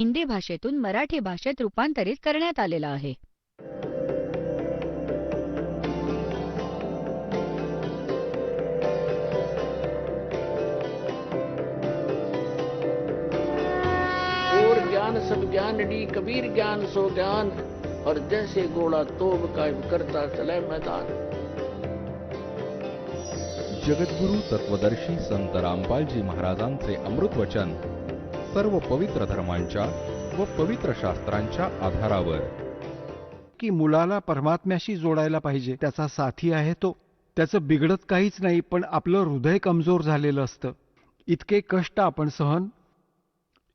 हिंदी भाषेतून मराठी भाषेत रूपांतरित करण्यात आलेला आहे. और ज्ञान सब ज्ञानडी कबीर ज्ञान सो ज्ञान और जैसे घोड़ा तोब का करता चले मैदान. जगद्गुरु तत्वदर्शी संत रामपालजी महाराजांचे अमृत वचन सर्व पवित्र धर्मांच्या व पवित्र शास्त्रांच्या आधारावर. की मुलाला परमात्म्याशी जोडायला पाहिजे, त्याचा साथी आहे तो. त्याचं बिघडत काहीच नाही, पण आपलं हृदय कमजोर झालेलं असतं. इतके कष्ट आपण सहन,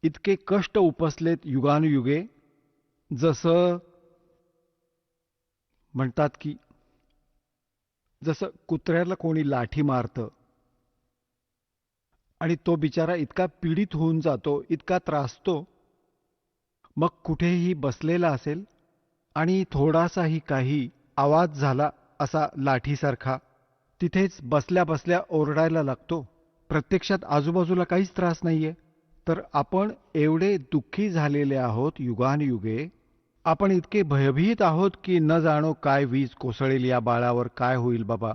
इतके कष्ट उपसलेत युगानुयुगे. जसं म्हणतात की जसं कुत्र्याला कोणी लाठी मारतं आणि तो बिचारा इतका पीडित होऊन जातो, इतका त्रासतो. मग कुठेही बसलेला असेल आणि थोडासाही काही आवाज झाला असा लाठीसारखा, तिथेच बसल्या बसल्या ओरडायला लागतो. प्रत्यक्षात आजूबाजूला काहीच त्रास नाहीये. तर आपण एवढे दुःखी झालेले आहोत युगानुयुगे. आपण इतके भयभीत आहोत की न जाणो काय वीज कोसळेल या बाळावर, काय होईल बाबा.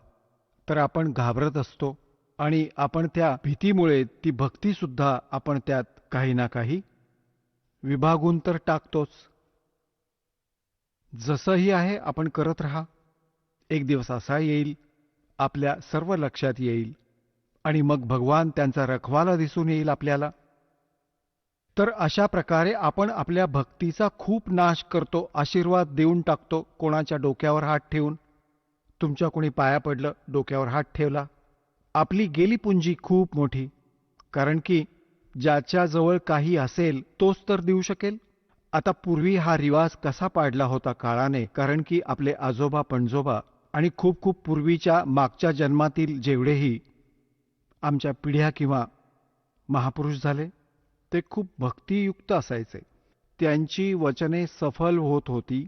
तर आपण घाबरत असतो आणि आपण त्या भीतीमुळे ती भक्तीसुद्धा आपण त्यात काही ना काही विभागून तर टाकतोच. जसंही आहे आपण करत राहा. एक दिवस असा येईल, आपल्या सर्व लक्षात येईल आणि मग भगवान त्यांचा रखवाला दिसून येईल आपल्याला. तर अशा प्रकारे आपण आपल्या भक्तीचा खूप नाश करतो, आशीर्वाद देऊन टाकतो कोणाच्या डोक्यावर हात ठेवून. तुमच्या कोणी पाया पडलं, डोक्यावर हात ठेवला, आपली गेली पुंजी खूप मोठी. कारण की ज्याच्याजवळ काही असेल तोच तर देऊ शकेल. आता पूर्वी हा रिवाज कसा पाडला होता काळाने, कारण की आपले आजोबा पणजोबा आणि खूप खूप पूर्वीच्या मागच्या जन्मातील जेवढेही आमच्या पिढ्या किंवा महापुरुष झाले, ते खूप भक्तियुक्त असायचे. त्यांची वचने सफल होत होती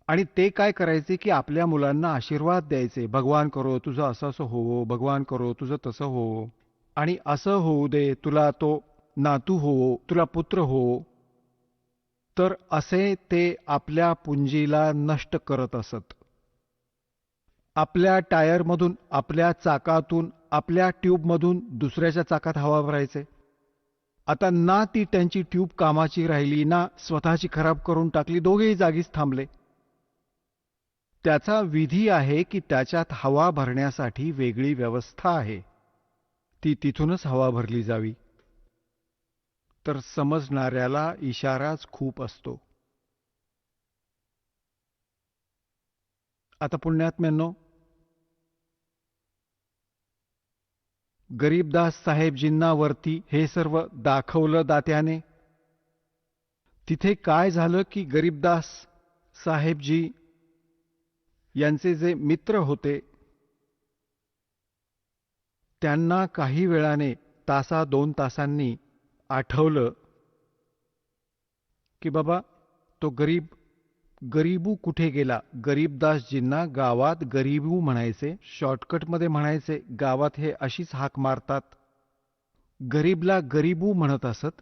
आणि ते काय करायचे की आपल्या मुलांना आशीर्वाद द्यायचे. भगवान करो तुझं असं असं होवो, भगवान करो तुझं तसं होवो, आणि असं होऊ दे, तुला तो नातू होवो, तुला पुत्र होवो. तर असे ते आपल्या पुंजीला नष्ट करत असत. आपल्या टायरमधून, आपल्या चाकातून, आपल्या ट्यूबमधून दुसऱ्याच्या चाकात हवा भरायचे. आता ना ती त्यांची ट्यूब कामाची राहिली, ना स्वतःची खराब करून टाकली, दोघेही जागीच थांबले. त्याचा विधी आहे की त्याच्यात हवा भरण्यासाठी वेगळी व्यवस्था आहे, ती तिथूनच हवा भरली जावी. तर समजणाऱ्याला इशाराच खूप असतो. आता पुण्यात्म्यांनो, गरीबदास साहेबजींना वरती हे सर्व दाखवलं दात्याने. तिथे काय झालं की गरीबदास साहेबजी यांचे जे मित्र होते, त्यांना काही वेळाने, तासा 2 तासांनी आठवलं की बाबा तो गरीबू कुठे गेला. गरीबदासजींना गावात गरीबू म्हणायचे, शॉर्टकटमध्ये म्हणायचे. गावात हे अशीच हाक मारतात, गरीबला गरीबू म्हणत असत.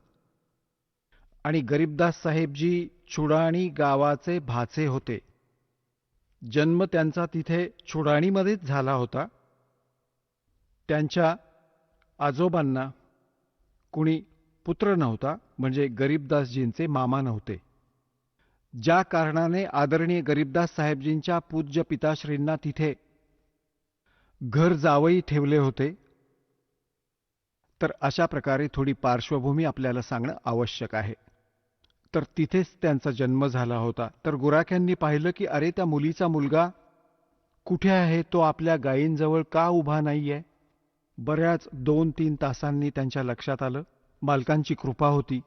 आणि गरीबदास साहेबजी चुडाणी गावाचे भाचे होते. जन्म त्यांचा तिथे चुडाणीमध्येच झाला होता. त्यांच्या आजोबांना कुणी पुत्र नव्हता, म्हणजे गरीबदासजींचे मामा नव्हते. ज्या कारणाने आदरणीय गरीबदास साहेबजींच्या पूज्य पिताश्रींना तिथे घर जावई ठेवले होते. तर अशा प्रकारे थोडी पार्श्वभूमी आपल्याला सांगणं आवश्यक आहे. तर तिथेच त्यांचा जन्म झाला होता. तर गुराख्यांनी पाहिलं की अरे, त्या मुलीचा मुलगा कुठे आहे, तो आपल्या गायींजवळ का उभा नाहीये. बऱ्याच 2-3 तासांनी त्यांच्या लक्षात आलं. मालकांची कृपा होती.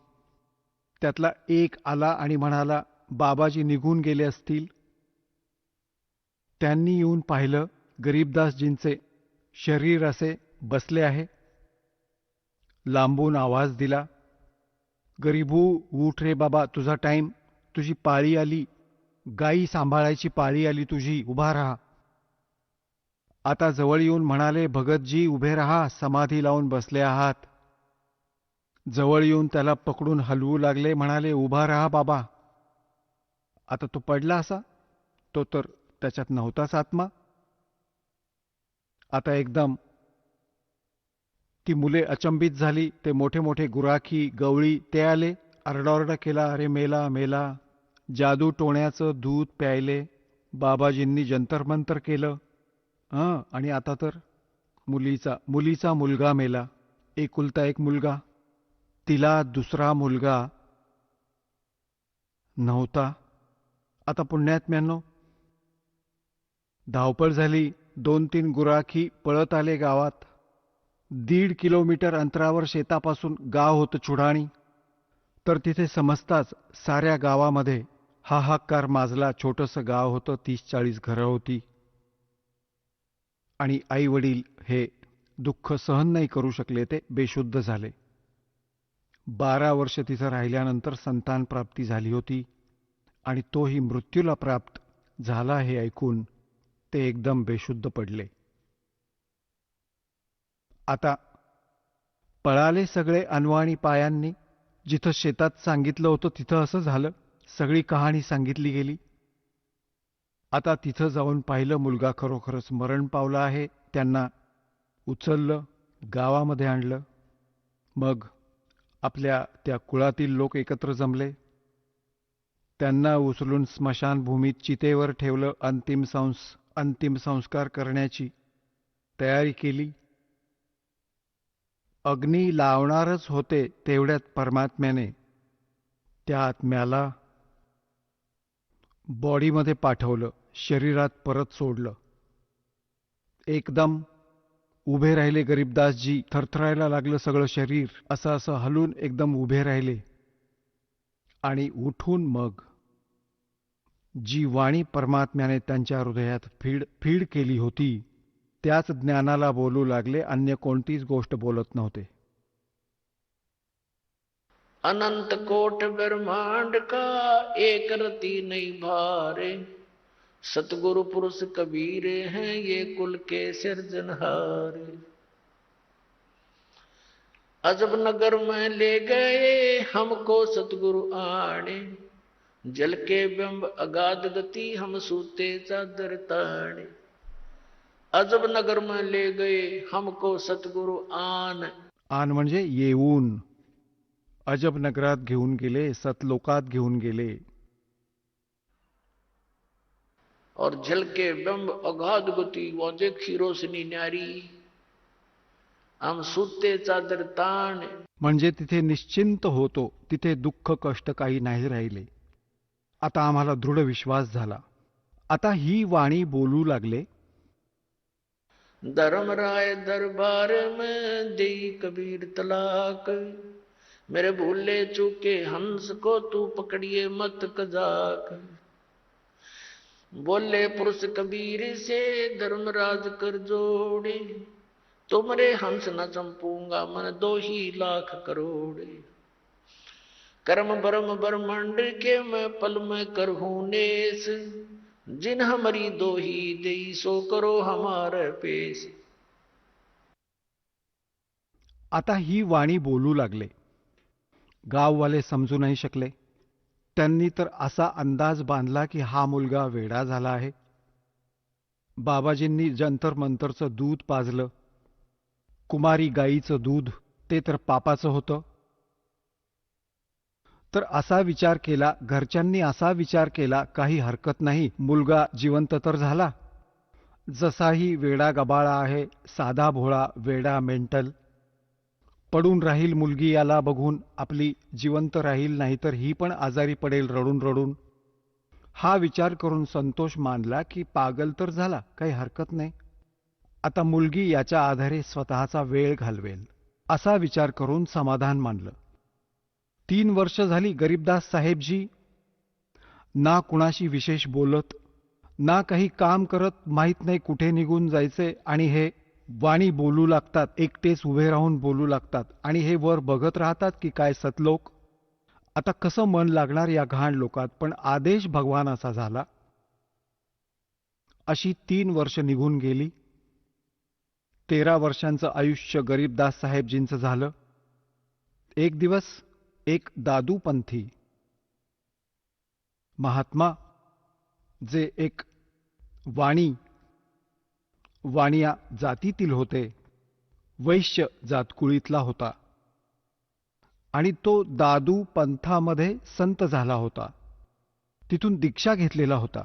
त्यातला एक आला आणि म्हणाला, बाबाजी निघून गेले असतील. त्यांनी येऊन पाहिलं, गरीबदासजींचे शरीर असे बसले आहे. लांबून आवाज दिला, गरीबू उठ रे बाबा, तुझा टाइम, तुझी पाळी आली, गायी सांभाळायची पाळी आली तुझी, उभा राहा. आता जवळ येऊन म्हणाले, भगतजी उभे राहा, समाधी लावून बसले आहात. जवळ येऊन त्याला पकडून हलवू लागले, म्हणाले, उभा राहा बाबा. आता तो पडला असा, तो तर त्याच्यात नव्हताच आत्मा. आता एकदम ती मुले अचंबित झाली. ते मोठे मोठे गुराखी, गवळी ते आले, आरडाओरडा केला, अरे मेला मेला. जादू टोण्याचं दूध प्यायले. बाबाजींनी जंतरमंतर केलं. आणि आता तर मुलीचा मुलगा मेला. एकुलता एक मुलगा. तिला दुसरा मुलगा नव्हता. आता पुण्यात्म्यांनो, धावपळ झाली. 2-3 गुराखी पळत आले गावात. 1.5 किलोमीटर अंतरावर शेतापासून गाव होतं चुडाणी. तर तिथे समजताच साऱ्या गावामध्ये हाहाकार माजला. छोटंसं गाव होतं, 30-40 घरं होती. आणि आई वडील हे दुःख सहन नाही करू शकले, ते बेशुद्ध झाले. 12 वर्ष तिथं राहिल्यानंतर संतान प्राप्ती झाली होती आणि तोही मृत्यूला प्राप्त झाला हे ऐकून ते एकदम बेशुद्ध पडले. आता पळाले सगळे अनवाणी पायांनी. जिथं शेतात सांगितलं होतं तिथं असं झालं. सगळी कहाणी सांगितली गेली. आता तिथं जाऊन पाहिलं, मुलगा खरोखरच मरण पावला आहे. त्यांना उचललं, गावामध्ये आणलं. मग आपल्या त्या कुळातील लोक एकत्र जमले. त्यांना उचलून स्मशानभूमीत चितेवर ठेवलं. अंतिम संस्कार करण्याची तयारी केली. अग्नी लावणारच होते तेवढ्यात परमात्म्याने त्या आत्म्याला बॉडीमध्ये पाठवलं, शरीरात परत सोडलं. एकदम उभे राहिले गरीबदासजी. थरथरायला लागलं सगळं शरीर. असं हलून एकदम उभे राहिले. आणि उठून मग जी वाणी परमात्म्याने त्यांच्या हृदयात फीड केली होती, त्याच ज्ञानाला बोलू लागले. अन्य कोणतीच गोष्ट बोलत नव्हते. अनंत कोट ब्रह्मांड का एक रति नहीं भारे, सतगुरु पुरुष कबीर हैं ये कुल के सिरजनहारे। अजब नगर में ले गए हमको सतगुरु आने, जल के बिंब अगाध गति हम सूते चादर ताने। अजब नगर में ले गए हमको सतगुरु आन म्हणजे येऊन. अजब नगरात घेऊन गेले, सतलोकात घेऊन गेले. और जल के बिंब अगाध गति वो देखी रोशनी न्यारी, हम सूते चादर ताण। म्हणजे तिथे निश्चिंत होतो, तिथे दुःख कष्ट काही नाही राहिले. आता आम्हाला दृढ विश्वास झाला. आता ही वाणी बोलू लागले. धर्मराय दरबार में देई कबीर तलाक, मेरे भूले चूके हंस को तू पकड़िए मत कजाक। बोले पुरुष कबीर से धर्मराज कर जोड़े, तुमरे हंस न चंपूंगा मन 2 लाख करोड़े। कर्म ब्रह्म ब्रह्मांड के मैं पल में करहूं नेस, जिन हमारी 2 देई सो करो हमारे पेश। आता ही वाणी बोलू लागले. गाववाले समजू नाही शकले. त्यांनी तर असा अंदाज बांधला की हा मुलगा वेडा झाला आहे. बाबाजींनी जंतर मंतरचं दूध पाजलं. कुमारी गाईचं दूध, ते तर पापाचं होतं. तर असा विचार केला, घरच्यांनी असा विचार केला, काही हरकत नाही, मुलगा जिवंत तर झाला. जसाही वेडा गबाळा आहे, साधा भोळा वेडा मेंटल, पडून राहील मुलगी याला बघून, आपली जिवंत राहील, नाहीतर ही पण आजारी पडेल रडून रडून. हा विचार करून संतोष मानला की पागल तर झाला, काही हरकत नाही. आता मुलगी याच्या आधारे स्वतःचा वेळ घालवेल, असा विचार करून समाधान मानलं. 3 वर्ष झाली गरीबदास साहेबजी ना कुणाशी विशेष बोलत, ना काही काम करत, माहीत नाही कुठे निघून जायचे. आणि हे वाणी बोलू लागतात, एकटेच उभे राहून बोलू लागतात. आणि हे वर बघत राहतात की काय सतलोक. आता कसं मन लागणार या घाण लोकात. पण आदेश भगवानाचा झाला. अशी 3 वर्ष निघून गेली. 13 वर्षांचं आयुष्य गरीबदास साहेबजींचं झालं. एक दिवस एक दादूपंथी महात्मा, जे एक वाणिया जातीतील होते, वैश्य जातकुळीतला होता, आणि तो दादू पंथामध्ये संत झाला होता. तिथून दीक्षा घेतलेला होता.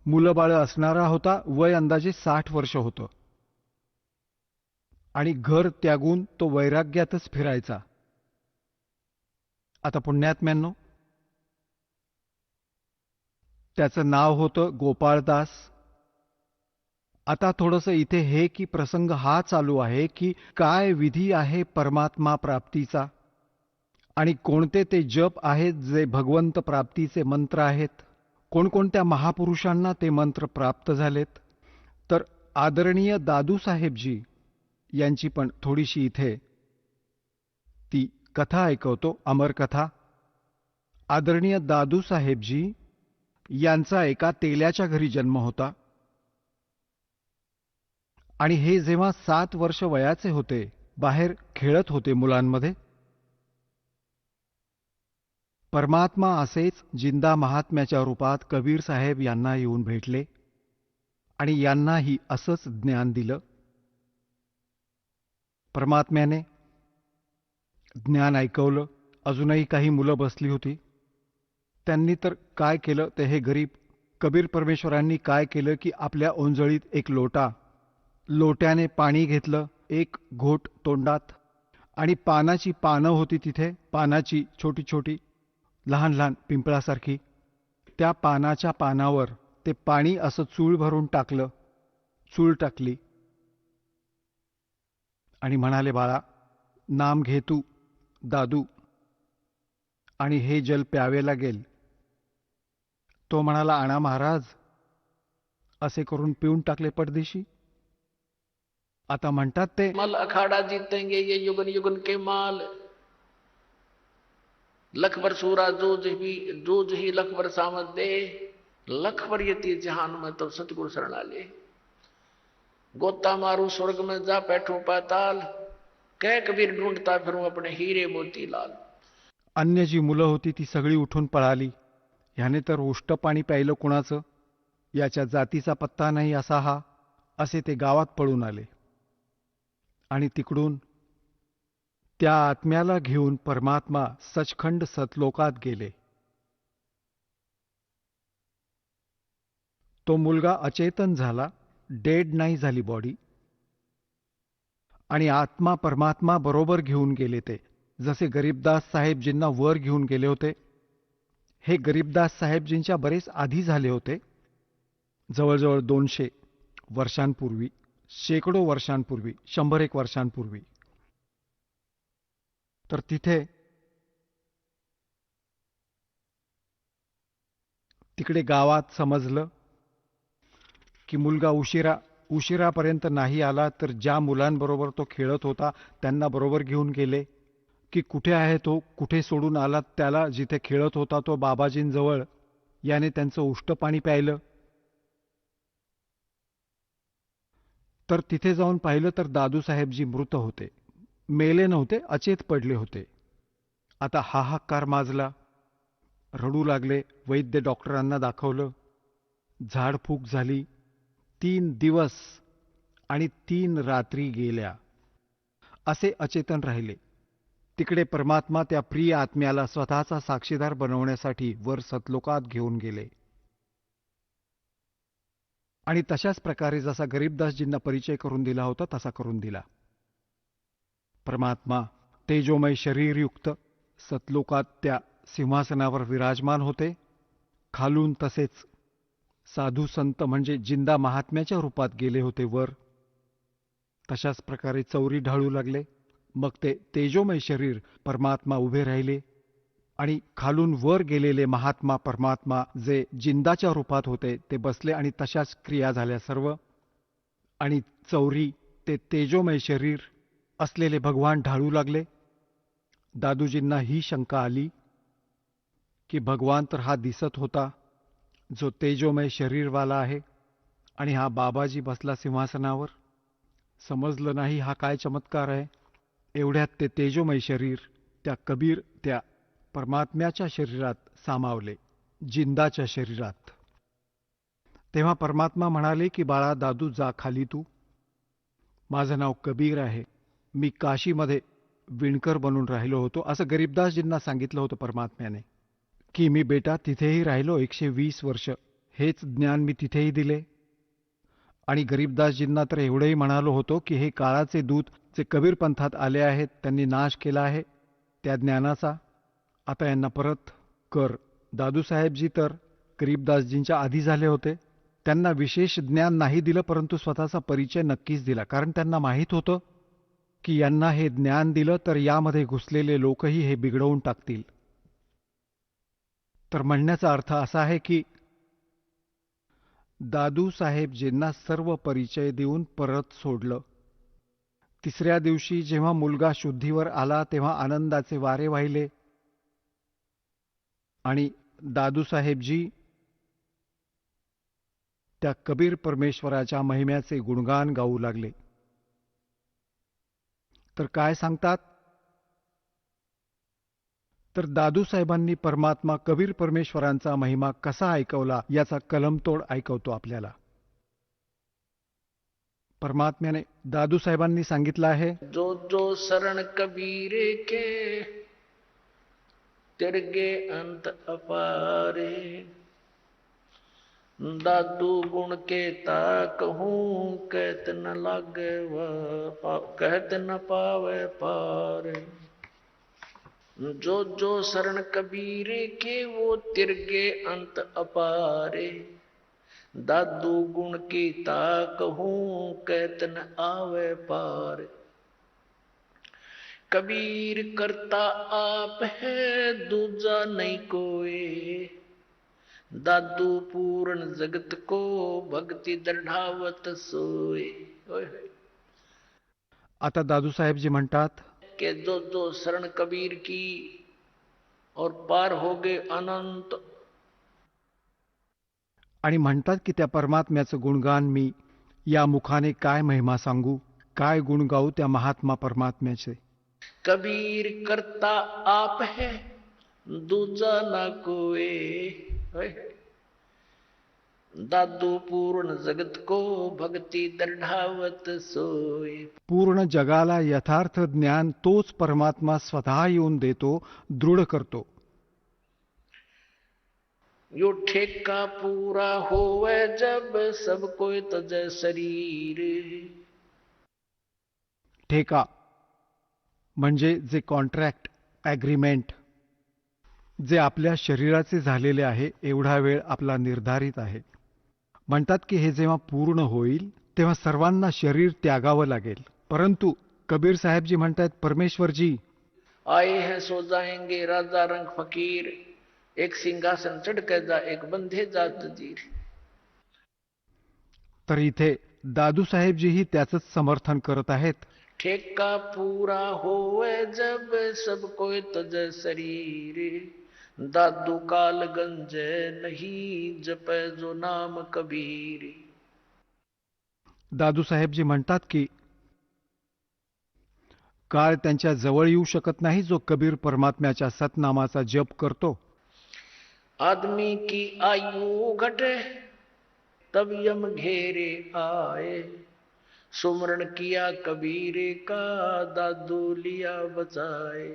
मुलंबाळं असणारा होता. वय अंदाजे 60 वर्ष होतं. आणि घर त्यागून तो वैराग्यातच फिरायचा. आता पुण्यात्म्यांनो, त्याचं नाव होतं गोपाळदास. आता थोडंसं इथे हे की प्रसंग हा चालू आहे की काय विधी आहे परमात्मा प्राप्तीचा, आणि कोणते ते जप आहेत जे भगवंत प्राप्तीचे मंत्र आहेत, कोणकोणत्या महापुरुषांना ते मंत्र प्राप्त झालेत. तर आदरणीय दादूसाहेबजी यांची पण थोडीशी इथे ती कथा ऐकवतो, अमरकथा. आदरणीय दादूसाहेबजी यांचा एका तेल्याच्या घरी जन्म होता. आणि हे जेव्हा 7 वर्ष वयाचे होते, बाहेर खेळत होते मुलांमध्ये, परमात्मा असेच जिंदा महात्म्याच्या रूपात कबीर साहेब यांना येऊन भेटले आणि यांनाही असंच ज्ञान दिलं. परमात्म्याने ज्ञान ऐकवलं. अजूनही काही मुलं बसली होती. त्यांनी तर काय केलं ते हे गरीब कबीर परमेश्वरांनी काय केलं की आपल्या ओंजळीत एक लोट्याने पाणी घेतलं, एक घोट तोंडात, आणि पानाची पानं होती तिथे, पानाची छोटी छोटी लहान लहान पिंपळासारखी, त्या पानाच्या पानावर ते पाणी असं चूळ भरून टाकलं, चूळ टाकली, आणि म्हणाले, बाळा नाम घे तू दादू, आणि हे जल प्यावे लागेल. तो म्हणाला, आणा महाराज. असे करून पिऊन टाकले पडदेशी. आता म्हणतात ते, मल अखाड़ा जीतेंगे ये युगन युगन के माल, लख भर सूरा जूझ ही लख भर सामत दे, लख भर यती जहान में तो सतगुरु शरणा ले, गोता मारू स्वर्ग में जा बैठूं पाताल, कह कबीर ढूंढता फिरूं अपने हीरे मोती लाल. अन्य जी मुलं होती ती सगळी उठून पळाली. ह्याने तर उष्ट पाणी प्यायलं कुणाचं, याच्या जातीचा पत्ता नाही असा हा, असे ते गावात पळून आले. आणि तिकडून त्या आत्म्याला घेऊन परमात्मा सचखंड सतलोकात गेले. तो मुलगा अचेतन झाला, डेड नाही झाली बॉडी, आणि आत्मा परमात्मा बरोबर घेऊन गेले ते, जसे गरीबदास साहेबजींना वर घेऊन गेले होते. हे गरीबदास साहेबजींच्या बरेच आधी झाले होते, जवळजवळ 200 वर्षांपूर्वी, शेकडो वर्षांपूर्वी, 100-1 वर्षांपूर्वी. तर तिकडे गावात समजलं की मुलगा उशिरापर्यंत नाही आला, तर ज्या मुलांबरोबर तो खेळत होता त्यांना बरोबर घेऊन गेले की कुठे आहे तो, कुठे सोडून आला त्याला, जिथे खेळत होता तो बाबाजींजवळ. याने त्यांचं उष्ट पाणी प्यायलं. तर तिथे जाऊन पाहिलं तर दादूसाहेबजी मृत होते. मेले नव्हते, अचेत पडले होते. आता हाहाकार माजला, रडू लागले. वैद्य डॉक्टरांना दाखवलं, झाडफूक झाली. 3 दिवस आणि 3 रात्री गेल्या, असे अचेतन राहिले. तिकडे परमात्मा त्या प्रिय आत्म्याला स्वतःचा साक्षीदार बनवण्यासाठी वर सतलोकात घेऊन गेले. आणि तशाच प्रकारे जसा गरीबदासजींना परिचय करून दिला होता तसा करून दिला. परमात्मा तेजोमय शरीरयुक्त सतलोकात त्या सिंहासनावर विराजमान होते. खालून तसेच साधू संत म्हणजे जिंदा महात्म्याच्या रूपात गेले होते वर. तशाच प्रकारे चौरी ढाळू लागले. मग ते तेजोमय शरीर परमात्मा उभे राहिले, आणि खालून वर गेलेले महात्मा परमात्मा जे जिंदाच्या रूपात होते ते बसले, आणि तशाच क्रिया झाल्या सर्व. आणि चौरी ते तेजोमय शरीर असलेले भगवान ढाळू लागले. दादूजींना ही शंका आली की भगवान तर हा दिसत होता जो तेजोमय शरीरवाला आहे, आणि हा बाबाजी बसला सिंहासनावर. समजलं नाही हा काय चमत्कार आहे. एवढ्यात ते तेजोमय शरीर त्या कबीर त्या परमात्म्याच्या शरीरात सामावले, जिंदाच्या शरीरात. तेव्हा परमात्मा म्हणाले की बाळा दादू जा खाली तू. माझं नाव कबीर आहे. मी काशीमध्ये विणकर बनून राहिलो होतो असं गरीबदासजींना सांगितलं होतं परमात्म्याने, की मी बेटा तिथेही राहिलो 120 वर्ष. हेच ज्ञान मी तिथेही दिले. आणि गरीबदासजींना तर एवढंही म्हणालो होतो की हे काळाचे दूत जे कबीर पंथात आले आहेत त्यांनी नाश केला आहे त्या ज्ञानाचा, आता यांना परत कर. दादूसाहेबजी तर गरीबदासजींच्या आधी झाले होते. त्यांना विशेष ज्ञान नाही दिलं, परंतु स्वतःचा परिचय नक्कीच दिला, कारण त्यांना माहीत होतं की यांना हे ज्ञान दिलं तर यामध्ये घुसलेले लोकही हे बिघडवून टाकतील. तर म्हणण्याचा अर्थ असा आहे की दादूसाहेबजींना सर्व परिचय देऊन परत सोडलं. तिसऱ्या दिवशी जेव्हा मुलगा शुद्धीवर आला तेव्हा आनंदाचे वारे वाहिले आणि दादूसाहेबजी त्या कबीर परमेश्वराच्या महिम्याचे गुणगान गाऊ लागले. तर काय सांगतात, तर दादूसाहेबांनी परमात्मा कबीर परमेश्वरांचा महिमा कसा ऐकवला याचा कलमतोड ऐकवतो आपल्याला. परमात्म्याने दादूसाहेबांनी सांगितलं आहे, जो जो शरण कबीरे के तिरगे अंत अपारे. दादू गुण के कहूं कहत न लागे कहत न पावे पारे. जो जो शरण कबीरे के वो तिरगे अंत अपारे. दादू गुण की कहूं कहत न आवे पार. कबीर करता आप है दूजा नहीं कोई. दादू पूर्ण जगत को भक्ति दृढ़ावत सोए. आता दादूसाहेबजी म्हणतात कि जो जो शरण कबीर की और पार हो गए अनंत. आणि म्हणतात की त्या परमात्म्याचं गुणगान मी या मुखाने काय महिमा सांगू, काय गुण गाऊ त्या महात्मा परमात्म्याचे. कबीर करता आप है दूजा ना कोई. दादू पूर्ण जगत को भक्ति दृढ़ावत सोए. पूर्ण जगाला यथार्थ ज्ञान तोच परमात्मा स्वतः येऊन देतो, दृढ करतो. यो ठेका पूरा होवे जब सब कोई तजे शरीर. ठेका म्हणजे जे कॉन्ट्रॅक्ट, ॲग्रीमेंट जे आपल्या शरीराचे झालेले आहे, एवढा वेळ आपला निर्धारित आहे. म्हणतात की हे जेव्हा पूर्ण होईल तेव्हा सर्वांना शरीर त्यागावं लागेल. परंतु कबीर साहेबजी म्हणतात, परमेश्वरजी आए हैं सो जाएंगे राजा रंग फकीर. एक सिंहासन चढ़ के जा एक बंधे जा तजीर. तर इथे दादूसाहेबजीही त्याचंच समर्थन करत आहेत. ठेका पूरा होवे जब सब कोई तजे शरीर. दादू काल गंजे नहीं जपे जो नाम कबीर. दादूसाहेबजी म्हणतात की काळ त्यांच्या जवळ येऊ शकत नाही जो कबीर परमात्म्याच्या सतनामाचा जप करतो. आदमी की आयु घटे तब यम घेरे आए. सुमरण किया कबीरे का दादू लिया बचाए.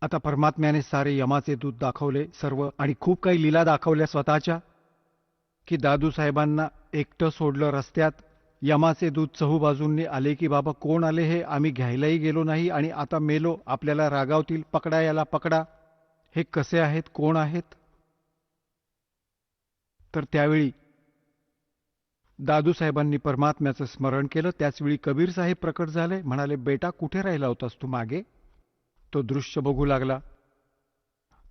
आता परमात्म्याने सारे यमाचे दूत दाखवले सर्व, आणि खूप काही लीला दाखवल्या स्वतःच्या, की दादूसाहेबांना एकटं सोडलं रस्त्यात. यमाचे दूत चहूबाजूंनी आले की बाबा कोण आले हे, आम्ही घ्यायलाही गेलो नाही आणि आता मेलो, आपल्याला रागावतील, पकडा याला पकडा, हे कसे आहेत, कोण आहेत. तर त्यावेळी दादूसाहेबांनी परमात्म्याचं स्मरण केलं. त्याचवेळी कबीर साहेब प्रकट झाले, म्हणाले, बेटा कुठे राहिला होतास तू मागे. तो दृश्य बघू लागला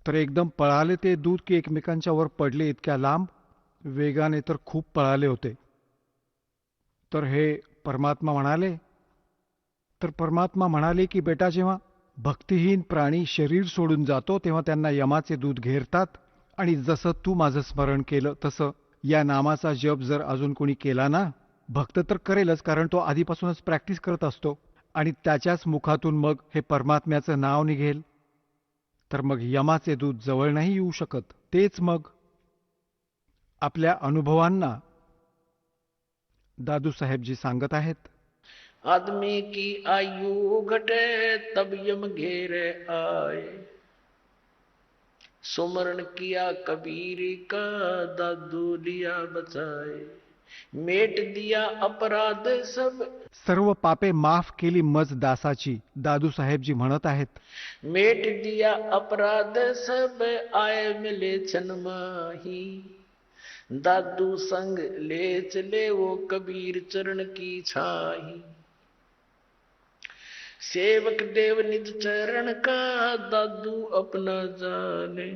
तर एकदम पळाले ते दूत की एकमेकांच्या वर पडले, इतक्या लांब वेगाने तर खूप पळाले होते. तर हे परमात्मा म्हणाले, तर परमात्मा म्हणाले की बेटा जेव्हा भक्तिहीन प्राणी शरीर सोडून जातो तेव्हा त्यांना यमाचे दूत घेरतात, आणि जसं तू माझं स्मरण केलं तसं या नामाचा जप जर अजून कोणी केला ना, भक्त तर करेलच कारण तो आधीपासूनच प्रॅक्टिस करत असतो, आणि त्याच्याच मुखातून मग हे परमात्म्याचं नाव निघेल, तर मग यमाचे दूत जवळ नाही येऊ शकत. तेच मग आपल्या अनुभवांना दादूसाहेबजी सांगत आहेत. आदमी की आयु घटे तब यम घेरे आए, सुमरण किया कबीर का दादू लिया बचाए, मेट दिया अपराध सब, सर्व पापे माफ केली मज दासाची, दादूसाहेबजी म्हणत आहेत. मेट दिया अपराध सब, आए मिले छन माही, दादू संग ले चले वो कबीर चरण की छाही, सेवक देव निज चरण का दादू अपना जाने,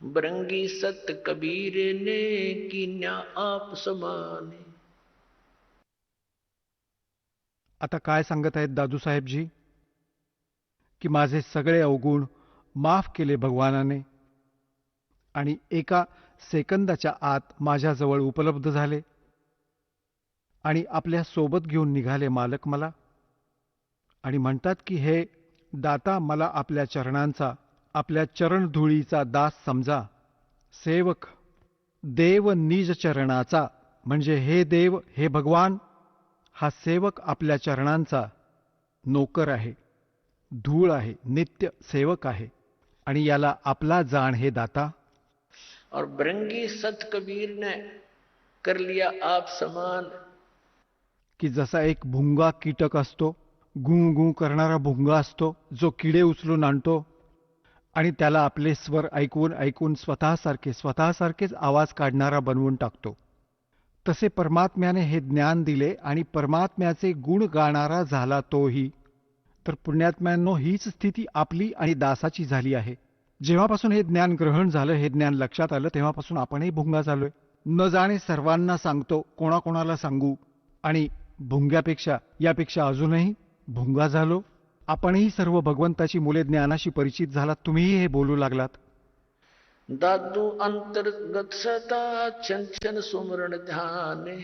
बरंगी सत कबीर ने कीन्या आप समाने. आता काय सांगत आहेत दादूसाहेबजी? की माझे सगळे अवगुण माफ केले भगवानाने आणि एका सेकंदाच्या आत माझ्याजवळ उपलब्ध झाले आणि आपल्या सोबत घेऊन निघाले मालक मला. आणि म्हणतात की हे दाता मला आपल्या चरणांचा, आपल्या चरणधुळीचा दास समजा. सेवक देव निज चरणाचा, म्हणजे हे देव, हे भगवान, हा सेवक आपल्या चरणांचा नोकर आहे, धूळ आहे, नित्य सेवक आहे. आणि याला आपला जाण हे दाता. और बरंगी सत कबीर ने कर लिया आप समान, की जसा एक भुंगा कीटक असतो, गूं गूं करणारा भुंगा असतो, जो किडे उचलून आणतो आणि त्याला आपले स्वर ऐकून ऐकून स्वतःसारखेच आवाज काढणारा बनवून टाकतो, तसे परमात्म्याने हे ज्ञान दिले आणि परमात्म्याचे गुण गाणारा झाला तोही. तर पुण्यात्म्यांनो, हीच स्थिती आपली आणि दासाची झाली आहे. जेव्हापासून हे ज्ञान ग्रहण झालं, हे ज्ञान लक्षात आलं, तेव्हापासून आपणही भुंगा झालोय. न जाणे सर्वांना सांगतो, कोणाकोणाला सांगू, आणि भुंग्यापेक्षा, यापेक्षा अजूनही भुंगा झालो. आपणही सर्व भगवंताची मुले ज्ञानाशी परिचित झालात, तुम्हीही हे बोलू लागलात. दादू अंतर्गत सदा छन छन सुमरण ध्याने,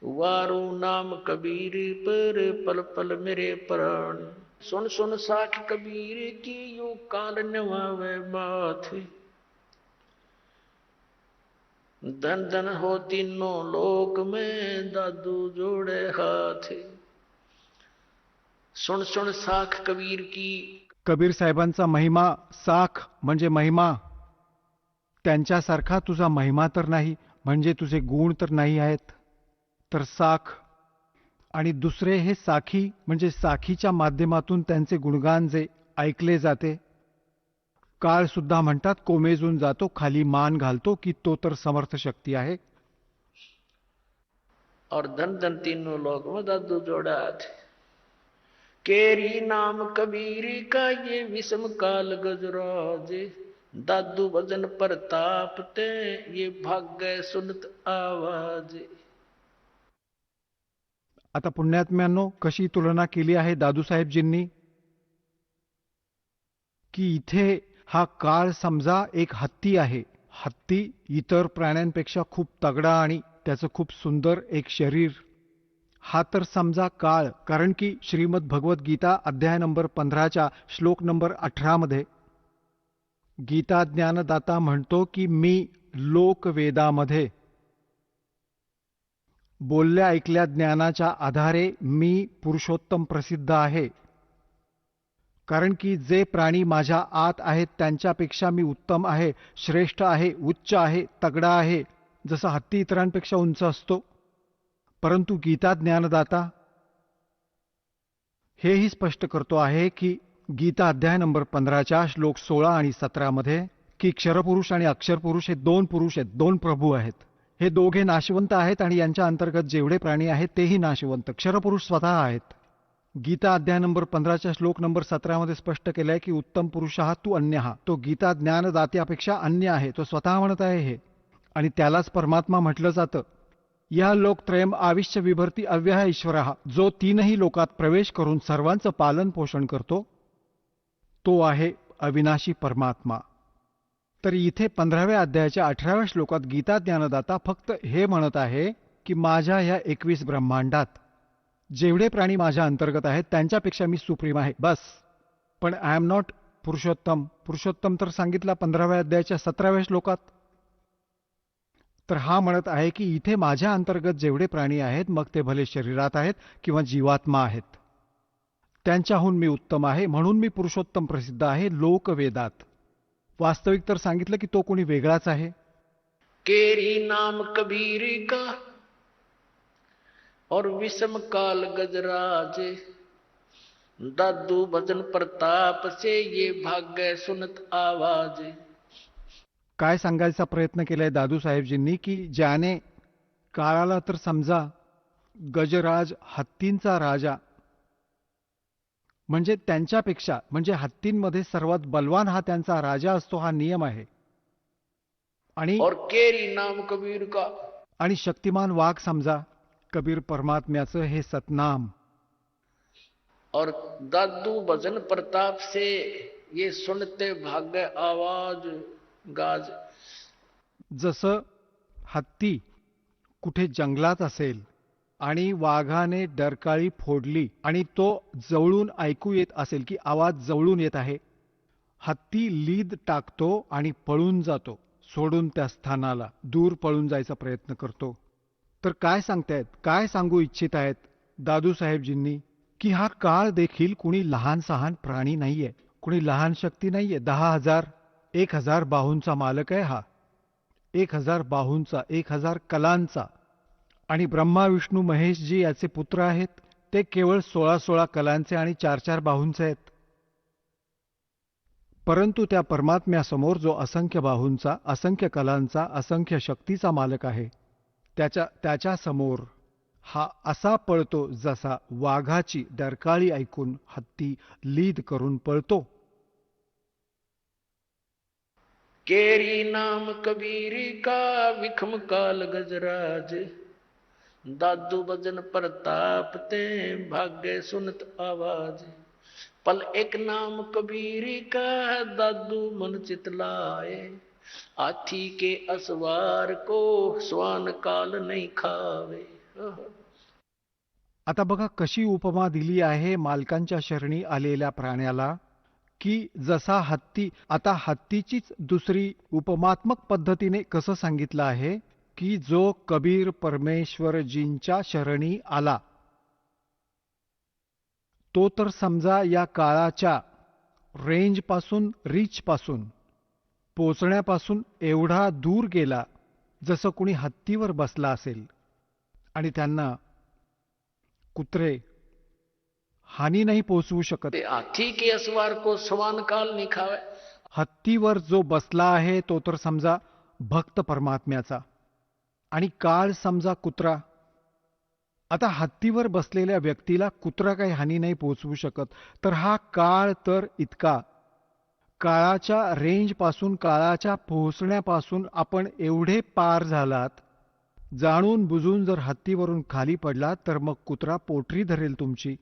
वारो नाम कबीर पर पल पल मेरे प्राण, सुन सुन साख कबीर की यू काल नवावे माथे, धन धन हो तीनों लोक में दादू जोड़े हाथे. सुन सुन साख कबीर की, कबीर साहेबांचा महिमा, साख म्हणजे महिमा. त्यांच्यासारखा तुझा महिमा तर नाही, म्हणजे तुझे गुण तर नाही आहेत, तर साख. आणि दुसरे हे साखी, म्हणजे साखीच्या माध्यमातून त्यांचे गुणगान जे ऐकले जाते. काळ सुद्धा म्हणतात कोमेजून जातो, खाली मान घालतो, की तो तर समर्थ शक्ती आहे. और धन धन तीनों लोग में दादू जोड़ा थे. केरी नाम कबीर का ये विषम काल गजराजे, दादू भजन प्रताप ते ये भाग्य सुनत आवाजे. आता पुण्यात्म्यांनो, कशी तुलना केली आहे दादूसाहेबजींनी, की इथे हा काळ समजा एक हत्ती आहे. हत्ती इतर प्राण्यांपेक्षा खूप तगडा आणि त्याचं खूप सुंदर एक शरीर. हा तर समजा काळ, कारण की श्रीमद भगवत गीता अध्याय नंबर 15च्या श्लोक नंबर 18 मध्ये गीता ज्ञानदाता म्हणतो की मी लोकवेदामध्ये बोलल्या ऐकल्या ज्ञानाच्या आधारे मी पुरुषोत्तम प्रसिद्ध आहे. कारण की जे प्राणी माझ्या आत आहेत त्यांच्यापेक्षा मी उत्तम आहे, श्रेष्ठ आहे, उच्च आहे, तगडा आहे. जसा हत्ती इतरांपेक्षा उंच असतो, परंतु गीता ज्ञानदाता हेही स्पष्ट करतो आहे की गीता अध्याय नंबर 15च्या श्लोक 16 आणि 17 मध्ये की क्षरपुरुष आणि अक्षरपुरुष हे दोन पुरुष आहेत, दोन प्रभू आहेत. हे दोघे नाशवंत आहेत आणि यांच्या अंतर्गत जेवढे प्राणी आहेत तेही नाशवंत. क्षरपुरुष स्वतः आहेत. गीता अध्याय नंबर 15च्या श्लोक नंबर 17 मध्ये स्पष्ट केलंय की उत्तम पुरुष हा तू अन्य हा. तो गीता ज्ञानदात्यापेक्षा अन्य आहे, तो स्वतः म्हणत आहे हे. आणि त्यालाच परमात्मा म्हटलं जातं. या लोकत्रयम आविश्य विभर्ती अव्यय ईश्वरः, जो तीनही लोकात प्रवेश करून सर्वांचं पालन पोषण करतो, तो आहे अविनाशी परमात्मा. तर इथे 15व्या अध्यायाच्या 18व्या श्लोकात गीता ज्ञानदाता फक्त हे म्हणत आहे की माझ्या ह्या 21 ब्रह्मांडात जेवढे प्राणी माझ्या अंतर्गत आहेत त्यांच्यापेक्षा मी सुप्रीम आहे बस. पण I am not Purushottam. Purushottam तर सांगितला 15व्या अध्यायाच्या 17व्या श्लोकात. तर हा म्हणत आहे की इथे माझ्या अंतर्गत जेवढे प्राणी आहेत, मग ते भले शरीरात आहेत किंवा जीवात्मा आहेत, त्यांच्याहून मी उत्तम आहे, म्हणून मी पुरुषोत्तम प्रसिद्ध आहे लोकवेदात. वास्तविक तर सांगितलं की तो कोणी वेगळाच आहे. केरी नाम कबीर का और विषम काल गजराज, दादू भजन प्रताप से ये भाग्य सुनत आवाज. काय सांगायचा प्रयत्न केलाय दादूसाहेबजींनी की ज्याने काळाला तर समजा गजराज हत्तींचा राजा, म्हणजे त्यांच्यापेक्षा, म्हणजे हत्तींमध्ये सर्वात बलवान हा त्यांचा राजा असतो, हा नियम आहे. आणि और केरी नाम कबीर का, आणि शक्तिमान वाघ समजा कबीर परमात्म्याचं हे सतनाम. और दादू भजन प्रताप से ये सुनते भाग्य आवाज गाज. जसं हत्ती कुठे जंगलात असेल आणि वाघाने डरकाळी फोडली आणि तो जवळून ऐकू येत असेल की आवाज जवळून येत आहे, हत्ती लीद टाकतो आणि पळून जातो, सोडून त्या स्थानाला दूर पळून जायचा प्रयत्न करतो. तर काय सांगतायत, काय सांगू इच्छित आहेत दादूसाहेबजींनी की हा काळ देखील कुणी लहान सहान प्राणी नाहीये, कुणी लहान शक्ती नाहीये. 10,000 बाहूंचा मालक आहे हा, 1,000 बाहूंचा, 1,000 कलांचा. आणि ब्रह्मा विष्णू महेशजी याचे पुत्र आहेत, ते केवळ 16 कलांचे आणि 4 बाहूंचे आहेत. परंतु त्या परमात्म्यासमोर जो असंख्य बाहूंचा, असंख्य कलांचा, असंख्य शक्तीचा मालक आहे, त्याच्या समोर हा असा पळतो जसा वाघाची डरकाळी ऐकून हत्ती लीद करून पळतो. केरी नाम कबीर का विखम काल गजराज, दादू भजन प्रताप ते भाग्य सुनत आवाज. पल एक नाम कबीर का दादू मन चितलाए, हाथी के असवार को स्वान काल नहीं खावे. आता बघा कशी उपमा दिली आहे मालकांच्या शरणी आलेल्या प्राण्याला, की जसा हत्ती. आता हत्तीचीच दुसरी उपमात्मक पद्धतीने कसं सांगितलं आहे की जो कबीर परमेश्वरजींच्या शरणी आला, तो तर समजा या काळाच्या रेंजपासून, रीचपासून, पोचण्यापासून एवढा दूर गेला जसं कुणी हत्तीवर बसला असेल आणि त्यांना कुत्रे हानी नाही पोचवू शकत. हाथी के असवार को स्वान काल नहीं खावे. हत्तीवर जो बसला आहे तो तर समजा भक्त परमात्म्याचा, आणि काळ समजा कुत्रा. आता हत्तीवर बसलेल्या व्यक्तीला कुत्रा काही हानी नाही पोचवू शकत, तर हा काळ तर इतका, काळाच्या रेंजपासून, काळाच्या पोहोचण्यापासून आपण एवढे पार झालात, जाणून बुजून जर हत्तीवरून खाली पडलात तर मग कुत्रा पोटरी धरेल तुमची,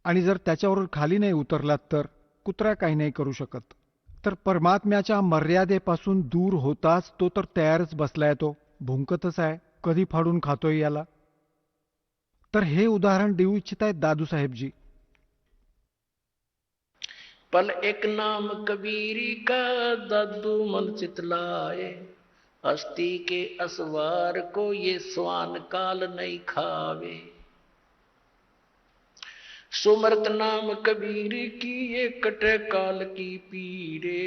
आणि जर त्याच्यावरून खाली नाही उतरलात तर कुत्रा काही नाही करू शकत. तर परमात्म्याच्या मर्यादेपासून दूर होताच तो तर तयारच बसलाय, तो भुंकतच आहे, कधी फाडून खातोय याला. तर हे उदाहरण देऊ इच्छित आहेत दादूसाहेबजी. पल एक नाम कबीर का दादू मन चितलाए, हस्ती के असवार को ये स्वान काल नहीं खावे. सुमरत नाम कबीर की ये कटे काल की पीरे,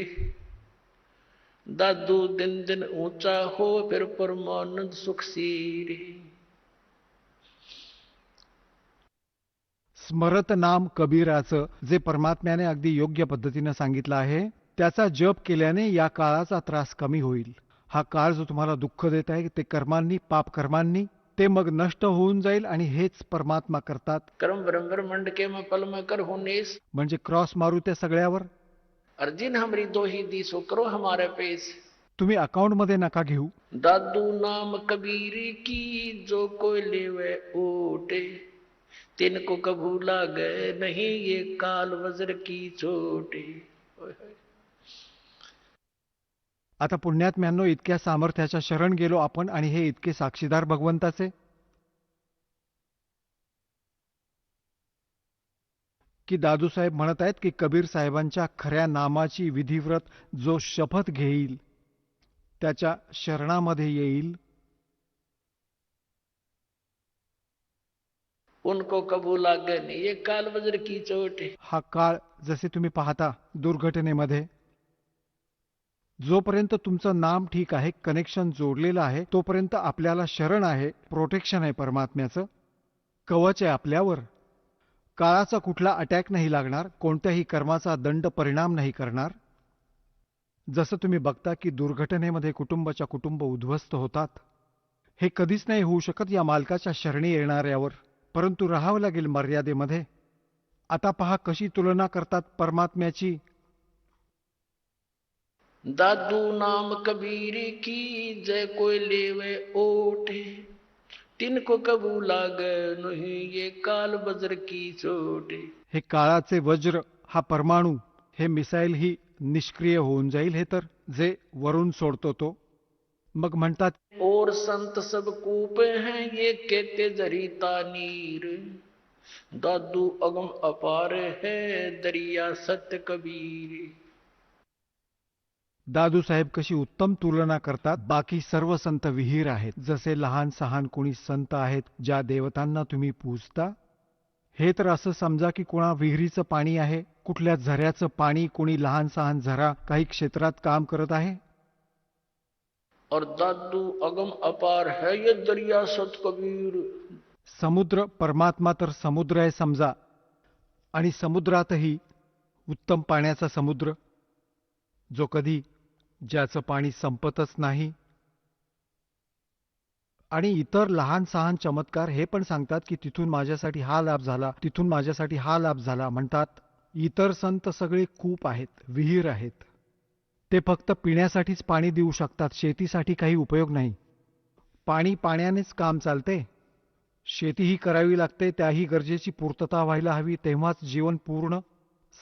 दादू दिन दिन ऊंचा हो फिर परमानंद सुख सीरे. स्मरत नाम कबीराचं, जे परमात्म्याने अगदी योग्य पद्धतीनं सांगितलं आहे, त्याचा जप केल्याने या काळाचा त्रास कमी होईल. हा काळ जो तुम्हाला दुःख देत आहे ते कर्मांनी, पाप कर्मांनी, ते मग नष्ट होऊन जाईल, आणि हेच परमात्मा करतात. कर्म ब्रह्मांड के में पल में कर होनेस, म्हणजे क्रॉस मारू त्या सगळ्यावर. अर्जिन हमरी दो ही दिसो करो हमारे पेश. तुम्ही अकाउंटमध्ये नका घेऊ. दादू नाम कबीर की जो कोई लेवे ओटे, तिनको कभू लागे नहीं ये काल वज्र की चोटे. आता पुण्यात्म्यांनो, इतक्या सामर्थ्याच्या शरण गेलो आपण, आणि हे इतके साक्षीदार भगवंताचे. की दादूसाहेब म्हणत आहेत की कबीर साहेबांच्या खऱ्या नामाची विधिव्रत जो शपथ घेईल त्याच्या शरणामध्ये येईल उनको कबूल आगे नहीं, ये काल वज्र की चोट है। हा काळ जसे तुम्ही पाहता दुर्घटनेमध्ये जोपर्यंत तुमचं नाम ठीक आहे कनेक्शन जोडलेलं आहे तोपर्यंत आपल्याला शरण आहे प्रोटेक्शन आहे परमात्म्याचं कवच आहे आपल्यावर काळाचा कुठला अटॅक नाही लागणार कोणत्याही कर्माचा दंड परिणाम नाही करणार जसं तुम्ही बघता की दुर्घटनेमध्ये कुटुंबाच्या कुटुंब उद्ध्वस्त होतात हे कधीच नाही होऊ शकत या मालकाच्या शरणी येणाऱ्यावर परंतु राहावं लागेल मर्यादेमध्ये आता पहा कशी तुलना करतात परमात्म्याची दादू नाम कबीर की जय कोई लेवे ओठे, तिनको कबूल आगे नहीं, ये काल वज्र की चोट है। हे काळाचे वज्र हा परमाणू हे मिसाईल ही निष्क्रिय होऊन जाईल हे तर जे वरून सोडतो तो मग म्हणतात और संत सब कूप हैं ये कहते जरीता नीर, दादू अगम अपार है दरिया सत्य कबीर। दादूसाहेब कशी उत्तम तुलना करतात बाकी सर्व संत विहीर आहेत जसे लहान सहान कोणी संत आहेत ज्या देवतांना तुम्ही पूजता हे तर असं समजा की कोणा विहिरीचं पाणी आहे कुठल्या झऱ्याचं पाणी कोणी लहान सहान झरा काही क्षेत्रात काम करत आहे और दादू अगम अपार है ये दरिया सत कबीर। समुद्र परमात्मा तर समुद्र आहे समजा आणि समुद्रातही उत्तम पाण्याचा समुद्र जो कधी ज्याचं पाणी संपतच नाही आणि इतर लहान सहान चमत्कार हे पण सांगतात की तिथून माझ्यासाठी हा लाभ झाला तिथून माझ्यासाठी हा लाभ झाला म्हणतात इतर संत सगळे कूप आहेत विहीर आहेत ते फक्त पिण्यासाठीच पाणी देऊ शकतात शेतीसाठी काही उपयोग नाही पाणी पाण्यानेच काम चालते शेतीही करावी लागते त्याही गरजेची पूर्तता व्हायला हवी तेव्हाच जीवन पूर्ण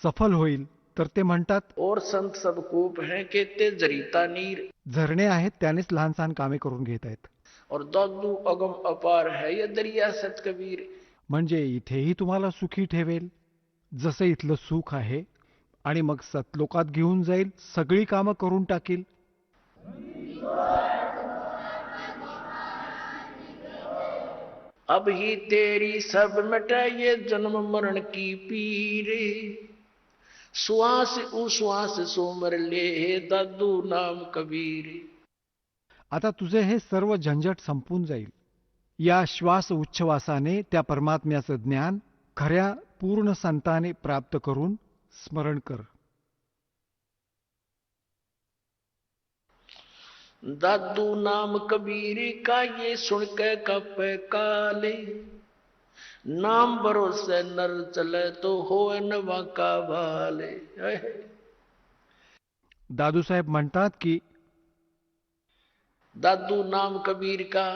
सफल होईल तर ते म्हणतात और संत सब कूप हैं कहते जरीता नीर, झरणे आहेत त्यानेच लहान सहान कामे करून घेत आहेत और दादू अगम अपार है ये दरिया सत कबीर। म्हणजे इथेही तुम्हाला सुखी ठेवेल जसं इथलं सुख आहे आणि मग सतलोकात घेऊन जाईल सगळी कामं करून टाकील अब ही तेरी सब मिटाइए जन्म मरण की पीरे, श्वास उश्वास सोमर ले दादू नाम कबीर। आता तुझे हे सर्व झंझट संपून जाईल या श्वास उच्छ्वासाने त्या परमात्म्याचं ज्ञान खऱ्या पूर्ण संताने प्राप्त करून स्मरण कर दादू नाम कबीर का ये सुन के कप काले, नाम भरोसे नर चले तो हो नवा का भाले। दादूसाहेब म्हणतात की दादू नाम कबीर का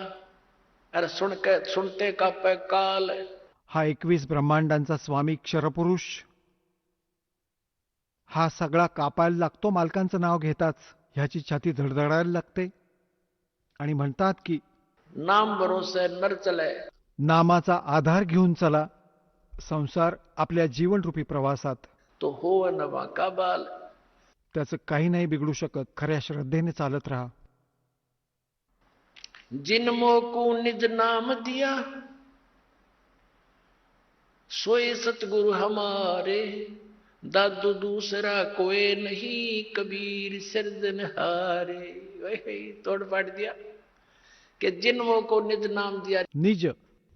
अरे सुनते का पे काल। हा 21 ब्रह्मांडांचा स्वामी क्षरपुरुष हा सगळा कापायला लागतो मालकांचं नाव घेताच ह्याची छाती धडधडायला लागते आणि म्हणतात की नाम भरोसे नर चले, नामाचा आधार घेऊन चला संसार आपल्या जीवनरूपी प्रवासात तो हो नवा का बाल। त्याचं काही नाही बिघडू शकत खऱ्या श्रद्धेने चालत राहा जिन को निज नाम दिया सोए सतगुरु हमारे, दादू दूसरा कोई नहीं कबीर सिरजनहारे। वही तोड़ पाट दिया कि जिन को निज नाम दिया, निज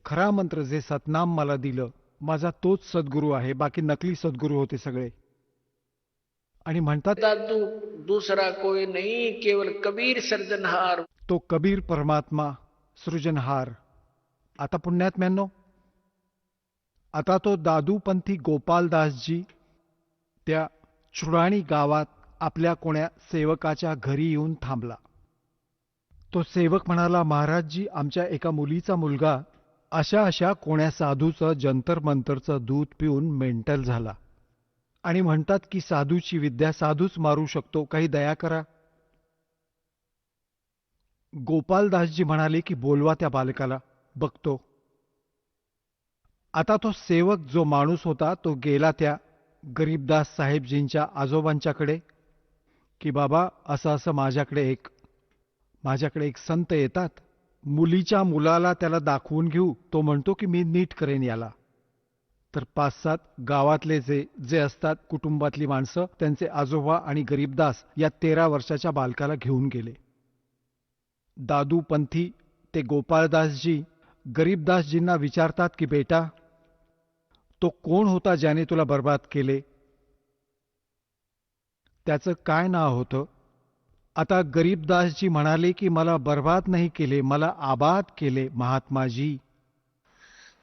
खरा मंत्र जे सतनाम मला दिलं माझा तोच सद्गुरू आहे बाकी नकली सद्गुरू होते सगळे आणि म्हणतात दादू दूसरा कोई नहीं केवल कबीर सर्जनहार। तो कबीर परमात्मा सृजनहार आता पुण्यात्म्यांनो आता तो दादूपंथी गोपालदासजी त्या चुडाणी गावात आपल्या कोण्या सेवकाच्या घरी येऊन थांबला तो सेवक म्हणाला महाराजजी आमच्या एका मुलीचा मुलगा अशा अशा कोण्या साधूचं जंतर मंतरचं दूध पिऊन मेंटल झाला आणि म्हणतात की साधूची विद्या साधूच मारू शकतो काही दया करा गोपालदासजी म्हणाले की बोलवा त्या बालकाला बघतो आता तो सेवक जो माणूस होता तो गेला त्या गरीबदास साहेबजींच्या आजोबांच्याकडे की बाबा असं असं माझ्याकडे एक संत येतात, मुलीच्या मुलाला त्याला दाखवून घेऊ, तो म्हणतो की मी नीट करेन याला. तर 5-7 गावातले जे जे असतात कुटुंबातली माणसं त्यांचे आजोबा आणि गरीबदास या 13 वर्षाच्या बालकाला घेऊन गेले. दादूपंथी ते गोपाळदासजी गरीबदासजींना विचारतात की बेटा, तो कोण होता ज्याने तुला बर्बाद केले? त्याचं काय नाव होतं? आता गरीबदासजी म्हणाले की मला बर्बाद नाही केले, मला आबाद केले महात्माजी.